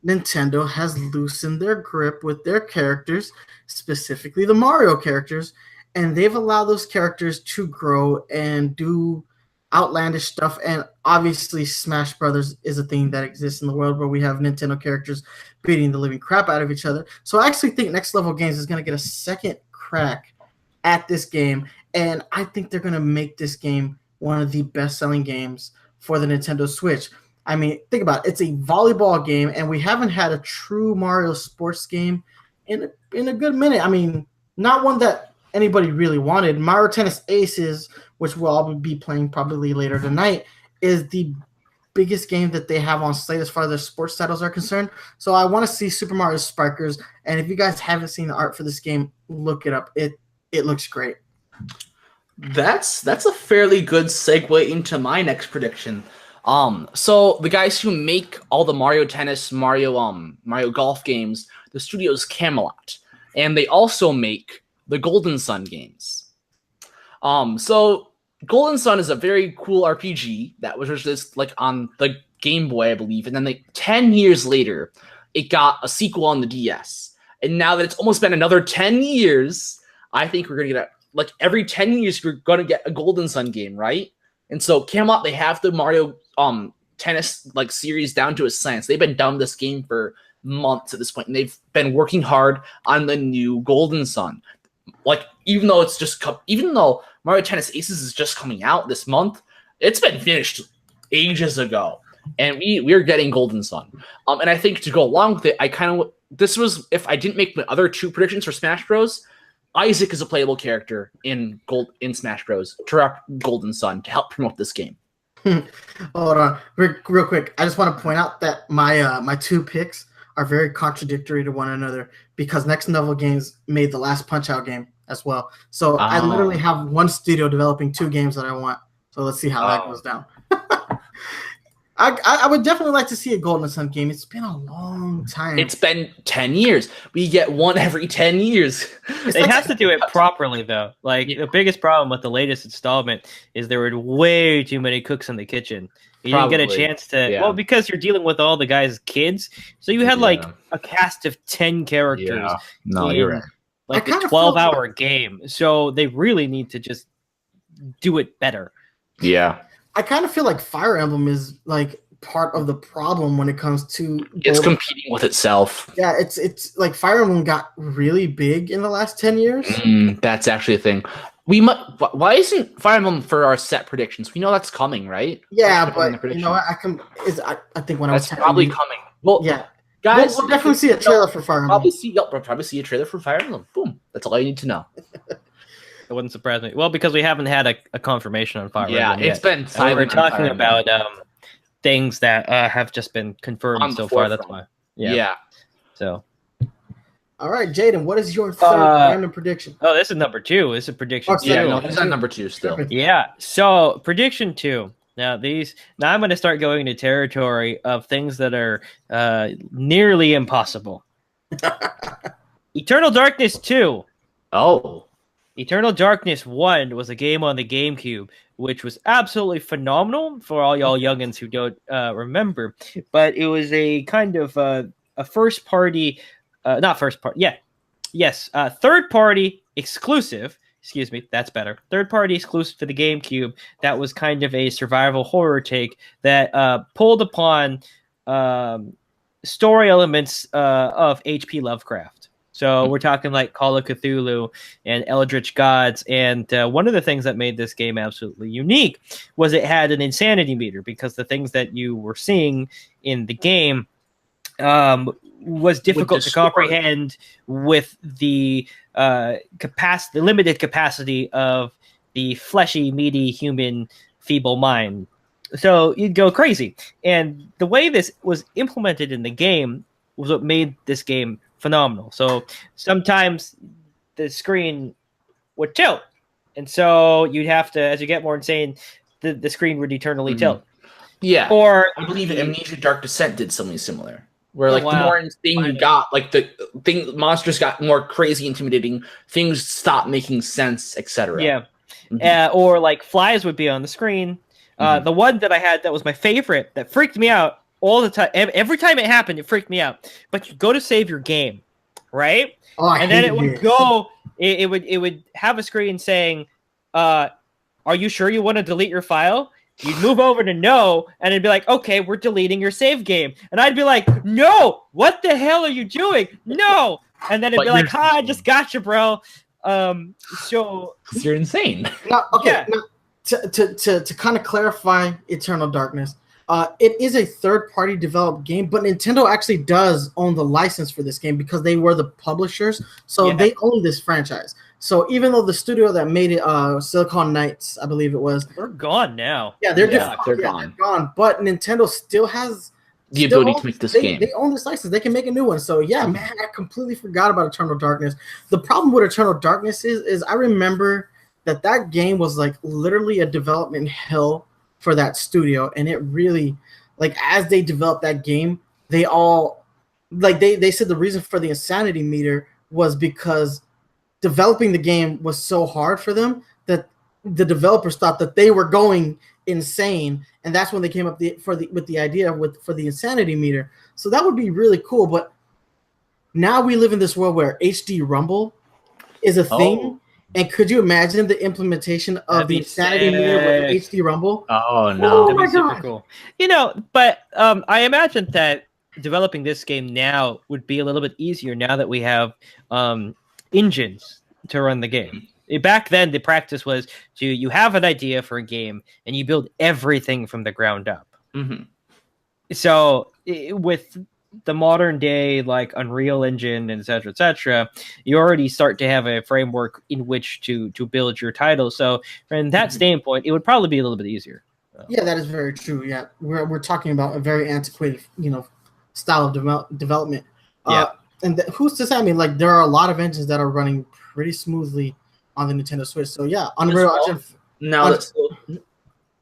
Nintendo has loosened their grip with their characters, specifically the Mario characters, and they've allowed those characters to grow and do outlandish stuff. And obviously Smash Brothers is a thing that exists in the world where we have Nintendo characters beating the living crap out of each other. So I actually think Next Level Games is going to get a second crack at this game, and I think they're going to make this game one of the best-selling games for the Nintendo Switch. I mean, think about it. It's a volleyball game, and we haven't had a true Mario sports game in a good minute. I mean, not one that anybody really wanted. Mario Tennis Aces, which we'll all be playing probably later tonight, is the biggest game that they have on slate as far as their sports titles are concerned. So I want to see Super Mario Sparkers, and if you guys haven't seen the art for this game, look it up. It looks great. That's a fairly good segue into my next prediction. So the guys who make all the Mario Tennis, Mario Golf games, the studio's Camelot, and they also make the Golden Sun games. So Golden Sun is a very cool RPG that was just like on the Game Boy, I believe, and then 10 years later, it got a sequel on the DS. And now that it's almost been another 10 years, I think we're gonna get every 10 years we're gonna get a Golden Sun game, right? And so Camelot, they have the Mario Tennis series down to a science. They've been done this game for months at this point, and they've been working hard on the new Golden Sun. Even though Mario Tennis Aces is just coming out this month, it's been finished ages ago, and we're getting Golden Sun. And I think to go along with it, if I didn't make my other two predictions for Smash Bros. Isaac is a playable character in Smash Bros. To rep Golden Sun to help promote this game. Hold on, real quick. I just want to point out that my two picks are very contradictory to one another because Next Level Games made the last Punch-Out game as well. So I literally have one studio developing two games that I want. So let's see how that goes down. I would definitely like to see a Golden Sun game. It's been a long time. It's been 10 years. We get one every 10 years. They have to do it properly, though. The biggest problem with the latest installment is there were way too many cooks in the kitchen. You didn't get a chance to... Yeah. Well, because you're dealing with all the guys' kids. So you had, a cast of 10 characters. Yeah. No, you're right. A 12-hour game. So they really need to just do it better. Yeah. I kind of feel like Fire Emblem is part of the problem when it comes to it's competing with itself. Yeah, it's like Fire Emblem got really big in the last 10 years. That's actually a thing. Why isn't Fire Emblem for our set predictions? We know that's coming, right? Yeah, but I think when that's probably coming. Well, yeah, guys, we'll definitely see a trailer for Fire Emblem. We'll probably see a trailer for Fire Emblem. Boom. That's all you need to know. It wouldn't surprise me. Well, because we haven't had a confirmation on Fire Emblem yet. It's been silent. We're talking about things that have just been confirmed so far. That's why. Yeah. So. All right, Jaden, what is your third random prediction? Oh, this is number 2. This is prediction 2. Yeah, no, this is on number 2 still. Yeah. So prediction 2. Now I'm going to start going into territory of things that are nearly impossible. Eternal Darkness 2. Oh. Eternal Darkness 1 was a game on the GameCube, which was absolutely phenomenal for all y'all youngins who don't remember. But it was a kind of a third-party exclusive. Excuse me, that's better. Third-party exclusive to the GameCube. That was kind of a survival horror take that pulled upon story elements of H.P. Lovecraft. So we're talking like Call of Cthulhu and Eldritch Gods. And one of the things that made this game absolutely unique was it had an insanity meter, because the things that you were seeing in the game was difficult to distort. comprehend with the capacity, the limited capacity of the fleshy, meaty human feeble mind. So you'd go crazy. And the way this was implemented in the game was what made this game phenomenal. So sometimes the screen would tilt. And so you'd have to, as you get more insane, the screen would eternally tilt. Yeah. Or I believe Amnesia Dark Descent did something similar. Where Oh, like wow. the more insane you got, like the monsters got more crazy, intimidating, things stopped making sense, etc. yeah. Mhm. Or like flies would be on the screen. Mhm. The one that I had that was my favorite that freaked me out all the time. Every time it happened, it freaked me out. But you go to save your game, right? Oh, I And then it hated would this. go. It would have a screen saying, "Are you sure you want to delete your file?" You'd move over to no, and it'd be like, "Okay, we're deleting your save game." And I'd be like, "No, what the hell are you doing? No!" And then it'd But be like, you're- "Ha, I just got you, bro." So 'Cause you're insane. Now, okay, Yeah. now, to kind of clarify Eternal Darkness, it is a third-party developed game, but Nintendo actually does own the license for this game because they were the publishers, so Yeah. they own this franchise. So even though the studio that made it, Silicon Knights, I believe it was, they're gone now. yeah, they're Yeah, just they're yeah, gone. gone. But Nintendo still has The still ability owns- to make this they, game. They own this license. They can make a new one. So yeah, man, I completely forgot about Eternal Darkness. The problem with Eternal Darkness is I remember that game was like literally a development hell for that studio, and it really, like, as they developed that game, they all like they said the reason for the insanity meter was because developing the game was so hard for them that the developers thought that they were going insane, and that's when they came up with the idea for the insanity meter. So that would be really cool. But now we live in this world where HD Rumble is a thing, Oh. and could you imagine the implementation of That'd the be insanity meter with sick. HD Rumble? Oh Oh no. That'd my be super God. cool. You know, but I imagine that developing this game now would be a little bit easier now that we have engines to run the game. Back then, the practice was you have an idea for a game and you build everything from the ground up. Mhm. So with the modern day like Unreal Engine and et cetera, you already start to have a framework in which to build your title. So from that Mhm. standpoint, it would probably be a little bit easier. Yeah, that is very true. Yeah, we're talking about a very antiquated, style of development. Yeah. And who's to say? I mean, like, there are a lot of engines that are running pretty smoothly on the Nintendo Switch. So yeah, Unreal well. Engine. Now Un- that Say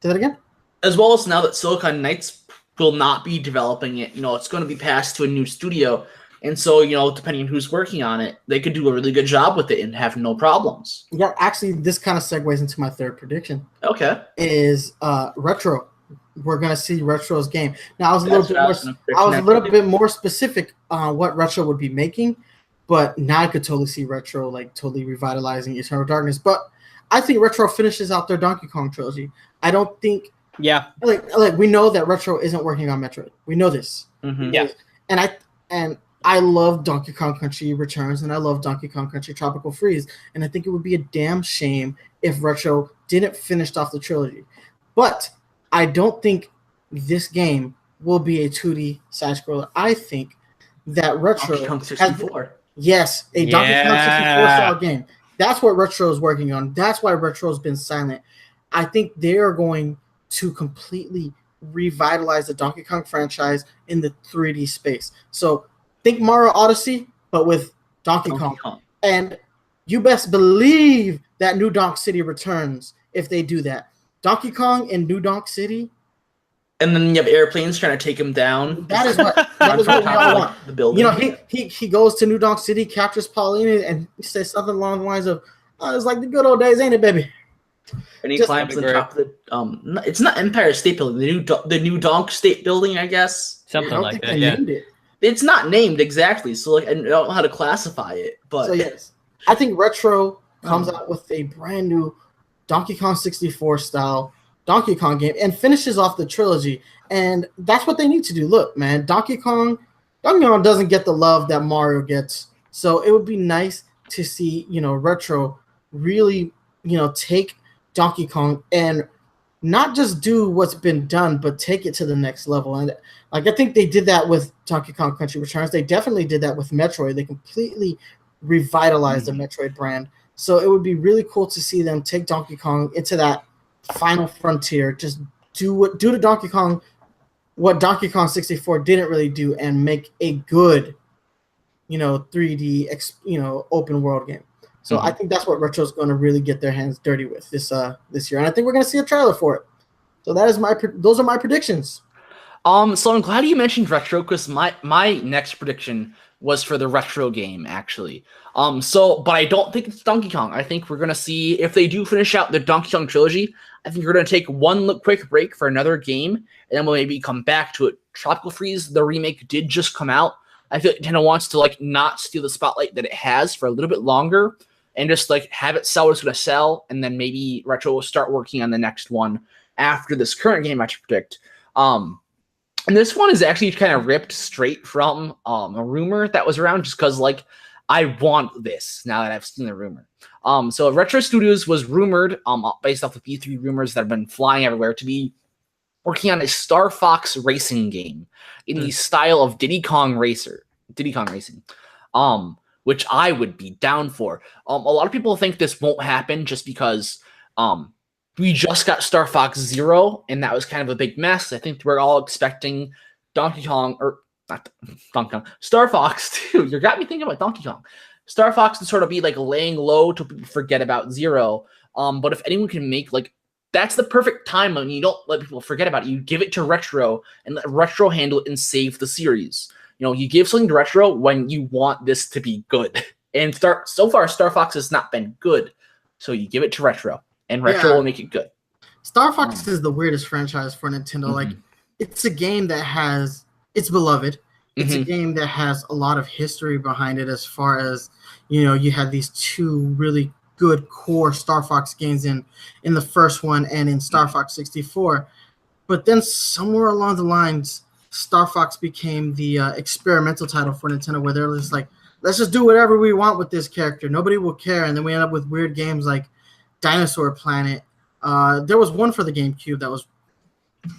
that again. as well as now that Silicon Knights will not be developing it, it's going to be passed to a new studio, and so depending on who's working on it, they could do a really good job with it and have no problems. Yeah, actually, this kind of segues into my third prediction. Okay. Is Retro. We're gonna see Retro's game. Now I was a little That's bit what I more. was gonna predict I was a next. little bit more specific on what Retro would be making, but now I could totally see Retro like totally revitalizing Eternal Darkness. But I think Retro finishes out their Donkey Kong trilogy. I don't think Yeah. like we know that Retro isn't working on Metroid. We know this. Mhm. Yeah. And I love Donkey Kong Country Returns, and I love Donkey Kong Country Tropical Freeze, and I think it would be a damn shame if Retro didn't finish off the trilogy. But I don't think this game will be a 2D side scroller. I think that Retro Donkey Kong has 64. yes, a Donkey Kong 64 Yeah. style game. That's what Retro is working on. That's why Retro's been silent. I think they are going to completely revitalize the Donkey Kong franchise in the 3D space. So think Mario Odyssey, but with Donkey Kong. And you best believe that New Donk City returns if they do that. Donkey Kong in New Donk City, And then you have airplanes trying to take him down. that is what Run from we top all of want. the building. He goes to New Donk City, captures Paulina, and he says something along the lines of, "Oh, it's like the good old days, ain't it, baby?" And he Just- climbs on That'd be top of the it's not Empire State Building, the new Donk State Building, I guess. Something I don't like think that. they Yeah. named it. It's not named exactly, so like I don't know how to classify it, but So yes, I think Retro comes out with a brand new Donkey Kong 64 style Donkey Kong game and finishes off the trilogy. And that's what they need to do. Look, man, Donkey Kong doesn't get the love that Mario gets. So it would be nice to see, Retro really, take Donkey Kong and not just do what's been done, but take it to the next level. And like I think they did that with Donkey Kong Country Returns. They definitely did that with Metroid. They completely revitalized the Metroid brand. So it would be really cool to see them take Donkey Kong into that final frontier. Just do to Donkey Kong what Donkey Kong 64 didn't really do, and make a good, 3D, open world game. So I think that's what Retro's going to really get their hands dirty with this year, and I think we're going to see a trailer for it. So those are my predictions. So I'm glad you mentioned Retro, because my next prediction was for the Retro game, actually. But I don't think it's Donkey Kong. I think we're going to see, if they do finish out the Donkey Kong trilogy, I think we're going to take one quick break for another game, and then we'll maybe come back to it. Tropical Freeze, the remake, did just come out. I feel like Nintendo wants to not steal the spotlight that it has for a little bit longer, and just have it sell what it's going to sell, and then maybe Retro will start working on the next one after this current game, I should predict. And this one is actually kind of ripped straight from a rumor that was around, just because I want this now that I've seen the rumor. So Retro Studios was rumored, based off of E3 rumors that have been flying everywhere, to be working on a Star Fox racing game in the style of Diddy Kong Racing, which I would be down for. A lot of people think this won't happen just because we just got Star Fox Zero, and that was kind of a big mess. I think we're all expecting Star Fox 2. You got me thinking about Donkey Kong. Star Fox to sort of be laying low till people forget about Zero. But if anyone can make that's the perfect time when you don't let people forget about it. You give it to Retro and let Retro handle it and save the series. You give something to Retro when you want this to be good. And so far, Star Fox has not been good. So you give it to Retro, and Retro will make it good. Star Fox is the weirdest franchise for Nintendo. It's a game that it's beloved. It's a game that has a lot of history behind it, as far as, you had these two really good core Star Fox games in the first one and in Star Fox 64. But then somewhere along the lines, Star Fox became the experimental title for Nintendo, where they're just let's just do whatever we want with this character. Nobody will care. And then we end up with weird games like Dinosaur Planet. There was one for the GameCube that was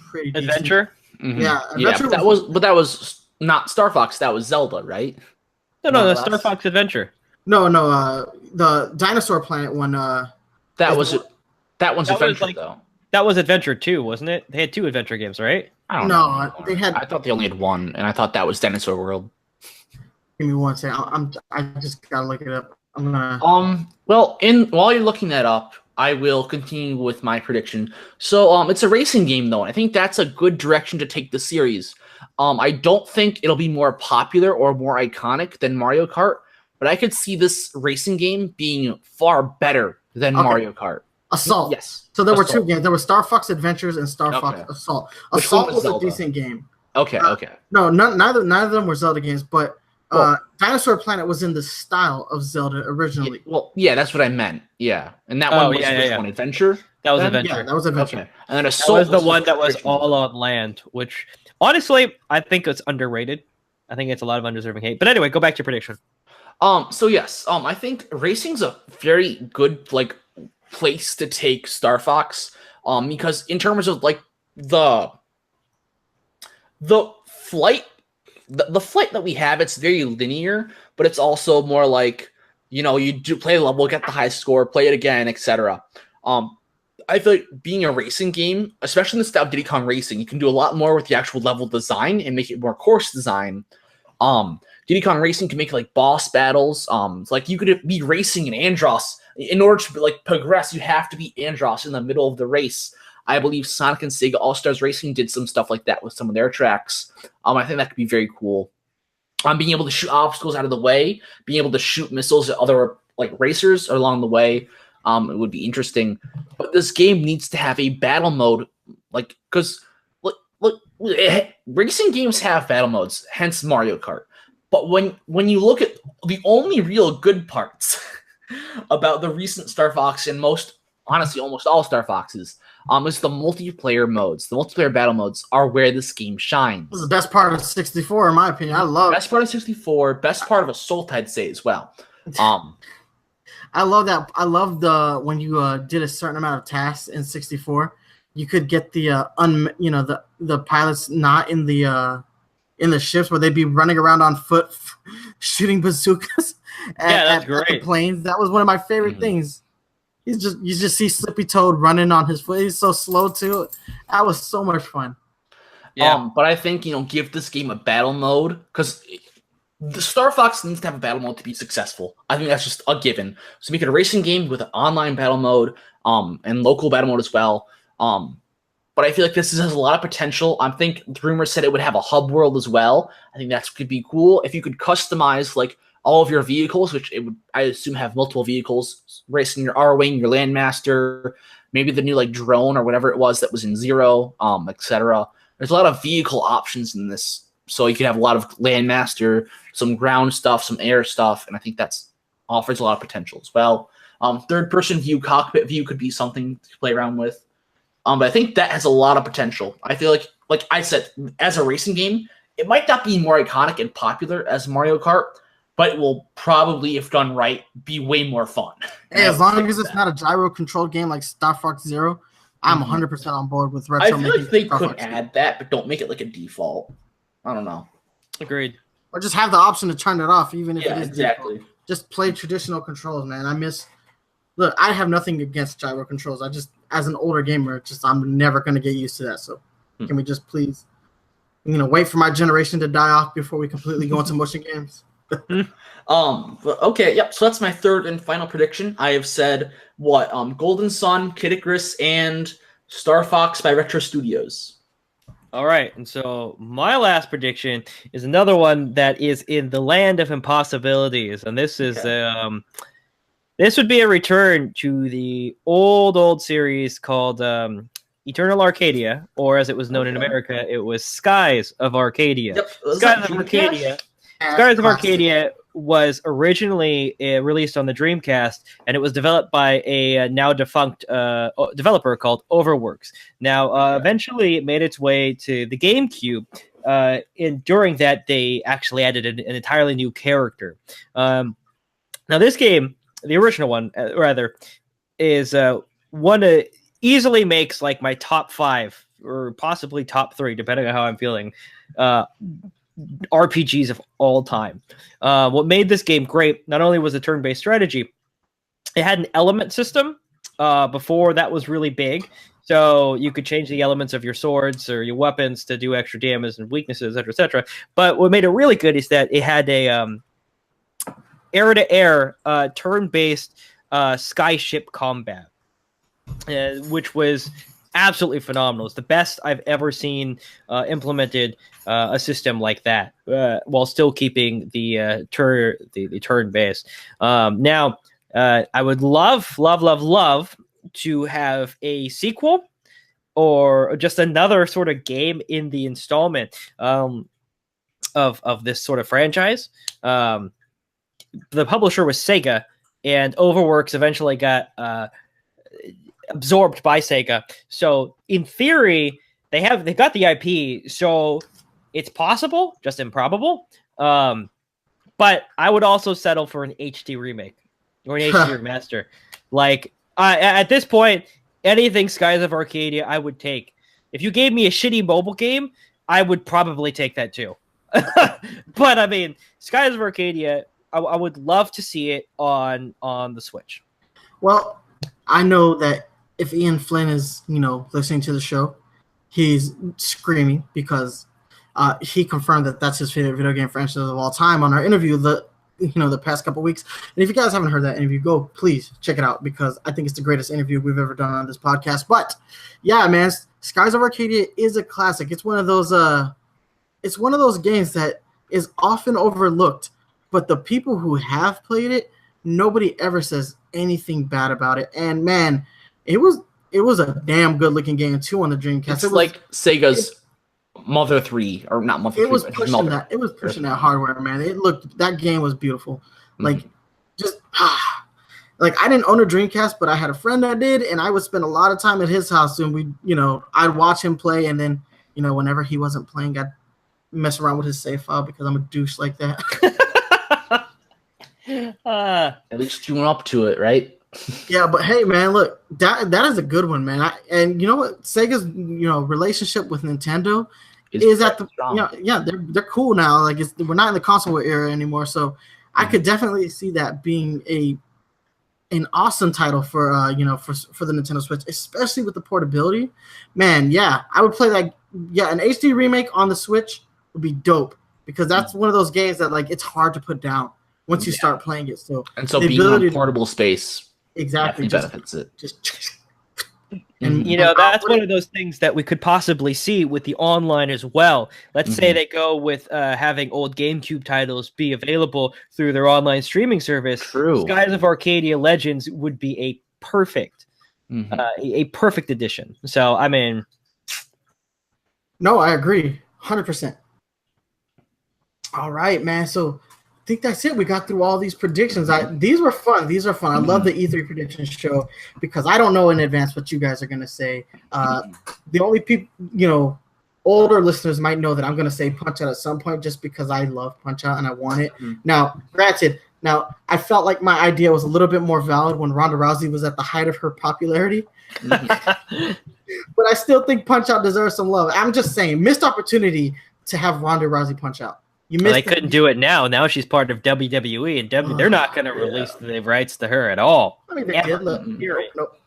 pretty decent. Adventure? Yeah, Adventure but that was not Star Fox. That was Zelda, right? No, the Star Fox Adventure. No, the Dinosaur Planet one. That one's Adventure, though. That was Adventure 2, wasn't it? They had 2 Adventure games, right? I don't know. They had. I thought they only had one, and I thought that was Dinosaur World. Give me one second. I just gotta look it up. I'm gonna. Well, while you're looking that up, I will continue with my prediction. So, it's a racing game, though, and I think that's a good direction to take the series. I don't think it'll be more popular or more iconic than Mario Kart, but I could see this racing game being far better than Mario Kart. Assault. Yes. So there were 2 games. There were Star Fox Adventures and Star Fox Assault. Assault was a decent game. Okay. No, neither of them were Zelda games, but Dinosaur Planet was in the style of Zelda originally. That's what I meant. Yeah, and that one was one Adventure. That was Adventure. Yeah, that was Adventure. Okay. And then Assault was the one that was all on land, which honestly I think it's underrated. I think it's a lot of undeserving hate. But anyway, go back to your prediction. So yes, I think racing's a very good place to take Star Fox. Because in terms of the flight, the flight that we have, it's very linear, but it's also more you do play a level, get the high score, play it again, etc. I feel like being a racing game, especially in the style of Diddy Kong Racing, you can do a lot more with the actual level design and make it more course design. Diddy Kong Racing can make boss battles. You could be racing in Andros. In order to progress, you have to be Andros in the middle of the race. I believe Sonic and Sega All-Stars Racing did some stuff like that with some of their tracks. I think that could be very cool. Being able to shoot obstacles out of the way, being able to shoot missiles at other racers along the way, it would be interesting. But this game needs to have a battle mode, because racing games have battle modes, hence Mario Kart. But when you look at the only real good parts about the recent Star Fox and honestly almost all Star Foxes, is the multiplayer modes. The multiplayer battle modes are where this game shines. This is the best part of 64, in my opinion. I love best part of 64, best part of Assault, I'd say as well. I love that. I love when you did a certain amount of tasks in 64. you could get the the pilots not in the ships where they'd be running around on foot shooting bazookas that's at the great. planes. That was one of my favorite things. You just see Slippy Toad running on his foot. He's so slow too. That was so much fun. Yeah. But I think, give this game a battle mode, because the Star Fox needs to have a battle mode to be successful. I think that's just a given. So make it a racing game with an online battle mode, and local battle mode as well. But I feel like this has a lot of potential. I think the rumor said it would have a hub world as well. I think that could be cool if you could customize like all of your vehicles, which it would, I assume, have multiple vehicles, racing your R-Wing, your Landmaster, maybe the new like drone or whatever it was that was in Zero, etc. There's a lot of vehicle options in this, so you could have a lot of Landmaster, some ground stuff, some air stuff, and I think that's offers a lot of potential as well. Third-person view, cockpit view could be something to play around with. But I think that has a lot of potential. I feel like I said, as a racing game, it might not be more iconic and popular as Mario Kart, but it will probably, if done right, be way more fun. Hey, as long as it's not a gyro-controlled game like Star Fox Zero, I'm 100% on board with retro. I feel like they Star could Fox add that, but don't make it like a default. I don't know. Agreed. or just have the option to turn it off, even if Yeah, it is exactly. default. Just play traditional controls, man. Look, I have nothing against gyro controls. I just, as an older gamer, I'm never going to get used to that. So can we just please, wait for my generation to die off before we completely go into motion games? But okay, yep. So that's my third and final prediction. I have said Golden Sun, Kid Icarus, and Star Fox by Retro Studios. All right, and so my last prediction is another one that is in the land of impossibilities, and this is this would be a return to the old series called Eternal Arcadia, or as it was known in America, it was Skies of Arcadia. Yep. Skies of Arcadia. Skies of Arcadia was originally released on the Dreamcast, and it was developed by a now defunct developer called Overworks. Now, eventually, it made its way to the GameCube. During that, they actually added an entirely new character. Now, this game, the original one, rather, is one that easily makes like my top 5 or possibly top 3, depending on how I'm feeling. RPGs of all time. What made this game great, not only was the turn-based strategy, it had an element system. Before that was really big, so you could change the elements of your swords or your weapons to do extra damage and weaknesses, etc. But what made it really good is that it had a air-to-air turn-based skyship combat, which was absolutely phenomenal. It's the best I've ever seen implemented a system like that, while still keeping the turn base. Now, I would love to have a sequel or just another sort of game in the installment of this sort of franchise. The publisher was Sega, and Overworks eventually got absorbed by Sega. So in theory, they've got the IP, so it's possible, just improbable. But I would also settle for an HD remake or an HD remaster. Like at this point, anything Skies of Arcadia, I would take. If you gave me a shitty mobile game, I would probably take that too. But I mean, Skies of Arcadia, I would love to see it on the Switch. Well, I know that if Ian Flynn is, listening to the show, he's screaming because he confirmed that that's his favorite video game franchise of all time on our interview the past couple weeks. And if you guys haven't heard that interview, go please check it out because I think it's the greatest interview we've ever done on this podcast. But yeah, man, Skies of Arcadia is a classic. It's one of those games that is often overlooked, but the people who have played it, nobody ever says anything bad about it. And man, it was a damn good looking game too on the Dreamcast. It's like Sega's Mother 3, or not Mother 3. It was pushing that. It was pushing that hardware, man. That game was beautiful. Like, like I didn't own a Dreamcast, but I had a friend that did, and I would spend a lot of time at his house, and I'd watch him play, and then, whenever he wasn't playing, I'd mess around with his save file because I'm a douche like that. At least you went up to it, right? Yeah, but hey, man, look, that is a good one, man. And you know what? Sega's relationship with Nintendo is at the they're cool now. Like we're not in the console era anymore, so I could definitely see that being an awesome title for for the Nintendo Switch, especially with the portability. Man, yeah, I would play that. Yeah, an HD remake on the Switch would be dope because that's one of those games that like it's hard to put down once you start playing it. So being on portable space exactly benefits it. And that's one of those things that we could possibly see with the online as well. Let's say they go with having old GameCube titles be available through their online streaming service. True. Skies of Arcadia Legends would be a perfect addition. So I mean, no, I agree, 100%. All right, man. So I think that's it. We got through all these predictions. These were fun. I love the E3 predictions show because I don't know in advance what you guys are going to say. The only people, older listeners might know that I'm going to say Punch-Out at some point just because I love Punch-Out and I want it. Now, granted, I felt like my idea was a little bit more valid when Ronda Rousey was at the height of her popularity. But I still think Punch-Out deserves some love. I'm just saying, missed opportunity to have Ronda Rousey Punch-Out. They couldn't do it now. Now she's part of WWE, and they're not going to release the rights to her at all. I mean, they did. Look,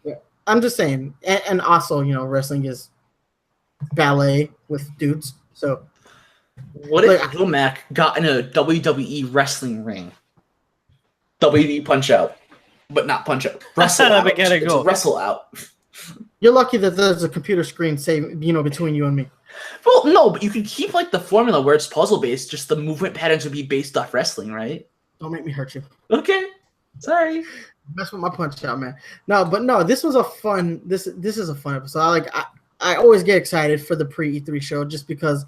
I'm just saying. And also, wrestling is ballet with dudes. So, what if Lil Mac got in a WWE wrestling ring? WWE Punch-Out, but not Punch-Out. Wrestle out. It's wrestle out. You're lucky that there's a computer screen between you and me. Well, no, but you can keep like the formula where it's puzzle based. Just the movement patterns would be based off wrestling, right? Don't make me hurt you. Okay, sorry. Mess with my Punch-Out, man. No, this was a fun. This is a fun episode. I always get excited for the pre E3 show just because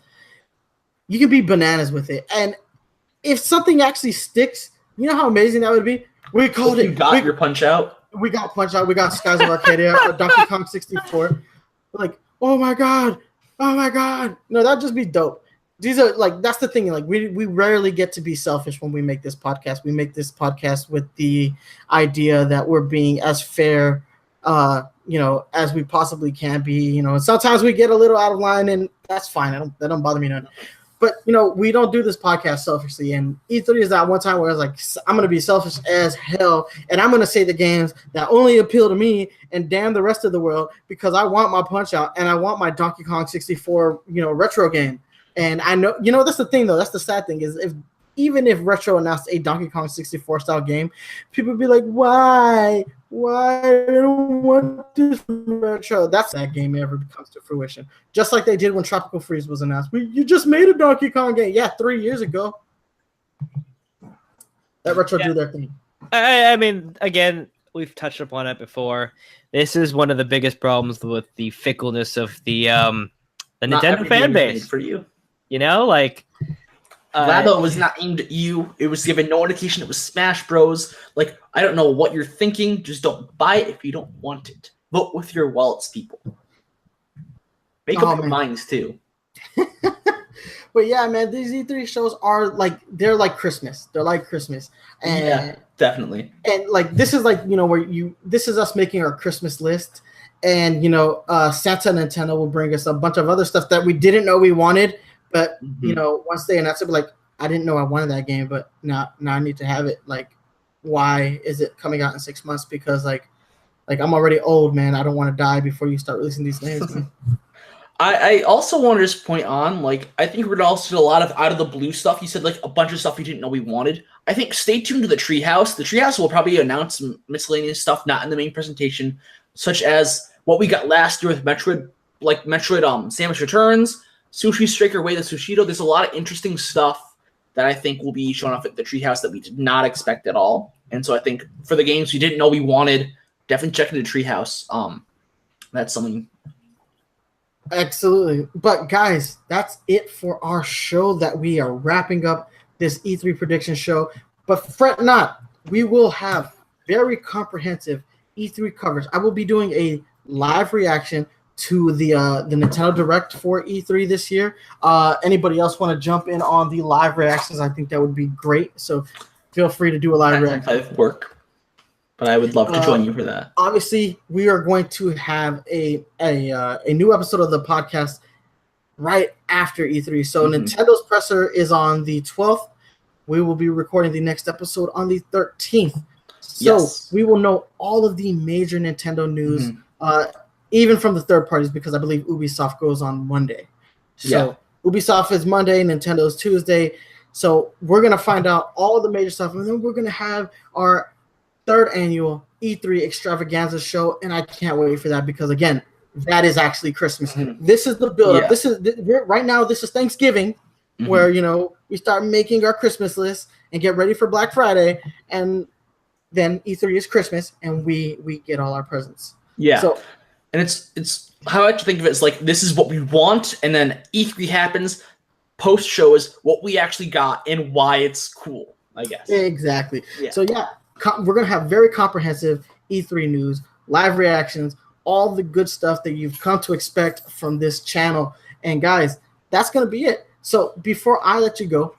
you can be bananas with it, and if something actually sticks, you know how amazing that would be. We called it. You got your Punch-Out. We got Punch-Out. We got Skies of Arcadia or Donkey Kong 64. We're like, oh my god. No, that'd just be dope. These are that's the thing. Like we rarely get to be selfish when we make this podcast. We make this podcast with the idea that we're being as fair, as we possibly can be. Sometimes we get a little out of line, and that's fine. That don't bother me none. But we don't do this podcast selfishly. And E3 is that one time where I was like, I'm gonna be selfish as hell, and I'm gonna say the games that only appeal to me, and damn the rest of the world, because I want my Punch-Out and I want my Donkey Kong 64, retro game. And I know, that's the thing though. That's the sad thing is even if Retro announced a Donkey Kong 64 style game, people would be like, why? I don't want this Retro. That's that game ever comes to fruition. Just like they did when Tropical Freeze was announced. You just made a Donkey Kong game. Yeah, 3 years ago. That Retro do their thing. I mean, again, we've touched upon it before. This is one of the biggest problems with the fickleness of the Nintendo fan base. For you. Labo was not aimed at you. It was given no indication it was Smash Bros. I don't know what you're thinking. Just don't buy it if you don't want it. Vote with your wallets, people. Make up your minds, too. But yeah, man, these E3 shows are they're like Christmas. They're like Christmas. And, yeah, definitely. And this is this is us making our Christmas list. And, Santa Nintendo will bring us a bunch of other stuff that we didn't know we wanted. But, once they announce it, I didn't know I wanted that game, but now I need to have it. Why is it coming out in 6 months? Because, I'm already old, man. I don't want to die before you start releasing these games. I also want to just point on, I think we're going to also do a lot of out-of-the-blue stuff. You said, a bunch of stuff we didn't know we wanted. I think stay tuned to the Treehouse. The Treehouse will probably announce some miscellaneous stuff not in the main presentation, such as what we got last year with Metroid, Samus Returns, Sushi Striker Way to Sushido. There's a lot of interesting stuff that I think will be shown off at the Treehouse that we did not expect at all. And so I think for the games we didn't know we wanted, definitely check into the Treehouse. That's something. Absolutely. But guys, that's it for our show that we are wrapping up this E3 prediction show. But fret not, we will have very comprehensive E3 coverage. I will be doing a live reaction to the Nintendo Direct for E3 this year. Anybody else want to jump in on the live reactions? I think that would be great. So feel free to do a live reaction. Work. but I would love to join you for that. Obviously, we are going to have a new episode of the podcast right after E3. So Nintendo's presser is on the 12th. We will be recording the next episode on the 13th. So we will know all of the major Nintendo news, even from the third parties, because I believe Ubisoft goes on Monday. So Ubisoft is Monday, Nintendo's Tuesday. So we're going to find out all of the major stuff, and then we're going to have our third annual E3 extravaganza show, and I can't wait for that because, again, that is actually Christmas. This is the build-up. Right now, this is Thanksgiving, where, we start making our Christmas list and get ready for Black Friday, and then E3 is Christmas, and we get all our presents. Yeah. So, and it's how I like to think of it is like this is what we want, and then E3 happens. Post show is what we actually got and why it's cool, I guess. Exactly. Yeah. So we're gonna have very comprehensive E3 news, live reactions, all the good stuff that you've come to expect from this channel. And guys, that's gonna be it. So before I let you go,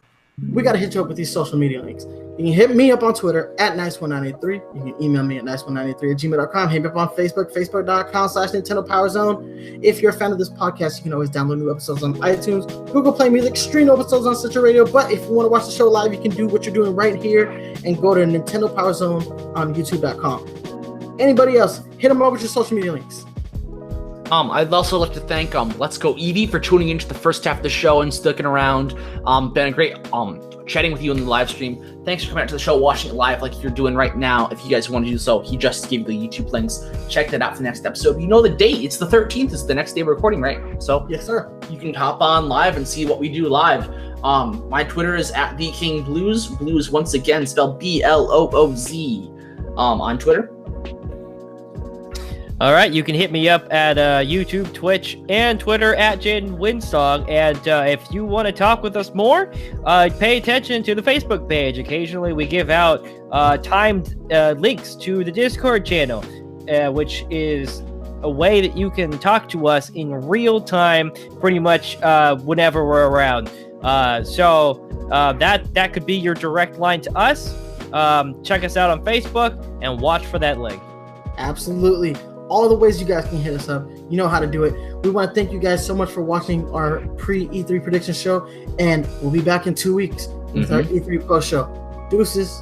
we gotta hit you up with these social media links. You can hit me up on Twitter at Nice1983. You can email me at nice1983@gmail.com. Hit me up on Facebook, facebook.com/Nintendo Power Zone. If you're a fan of this podcast, you can always download new episodes on iTunes, Google Play Music, stream episodes on Stitcher Radio. But if you want to watch the show live, you can do what you're doing right here and go to Nintendo Power Zone on YouTube.com. Anybody else, hit them up with your social media links. I'd also like to thank Let's Go Eevee for tuning into the first half of the show and sticking around. Been a great chatting with you in the live stream. Thanks for coming out to the show, watching it live like you're doing right now. If you guys want to do so, he just gave the YouTube links. Check that out for the next episode. You know the date. It's the 13th. It's the next day we're recording, right? So yes, sir. You can hop on live and see what we do live. My Twitter is at TheKingBlues. Blues once again spelled BLOOZ on Twitter. All right, you can hit me up at YouTube, Twitch, and Twitter at Jaden Winsong. And if you want to talk with us more, pay attention to the Facebook page. Occasionally, we give out timed links to the Discord channel, which is a way that you can talk to us in real time, pretty much whenever we're around. So that could be your direct line to us. Check us out on Facebook and watch for that link. Absolutely. All the ways you guys can hit us up. You know how to do it. We want to thank you guys so much for watching our pre-E3 prediction show, and we'll be back in 2 weeks with our E3 post show. Deuces.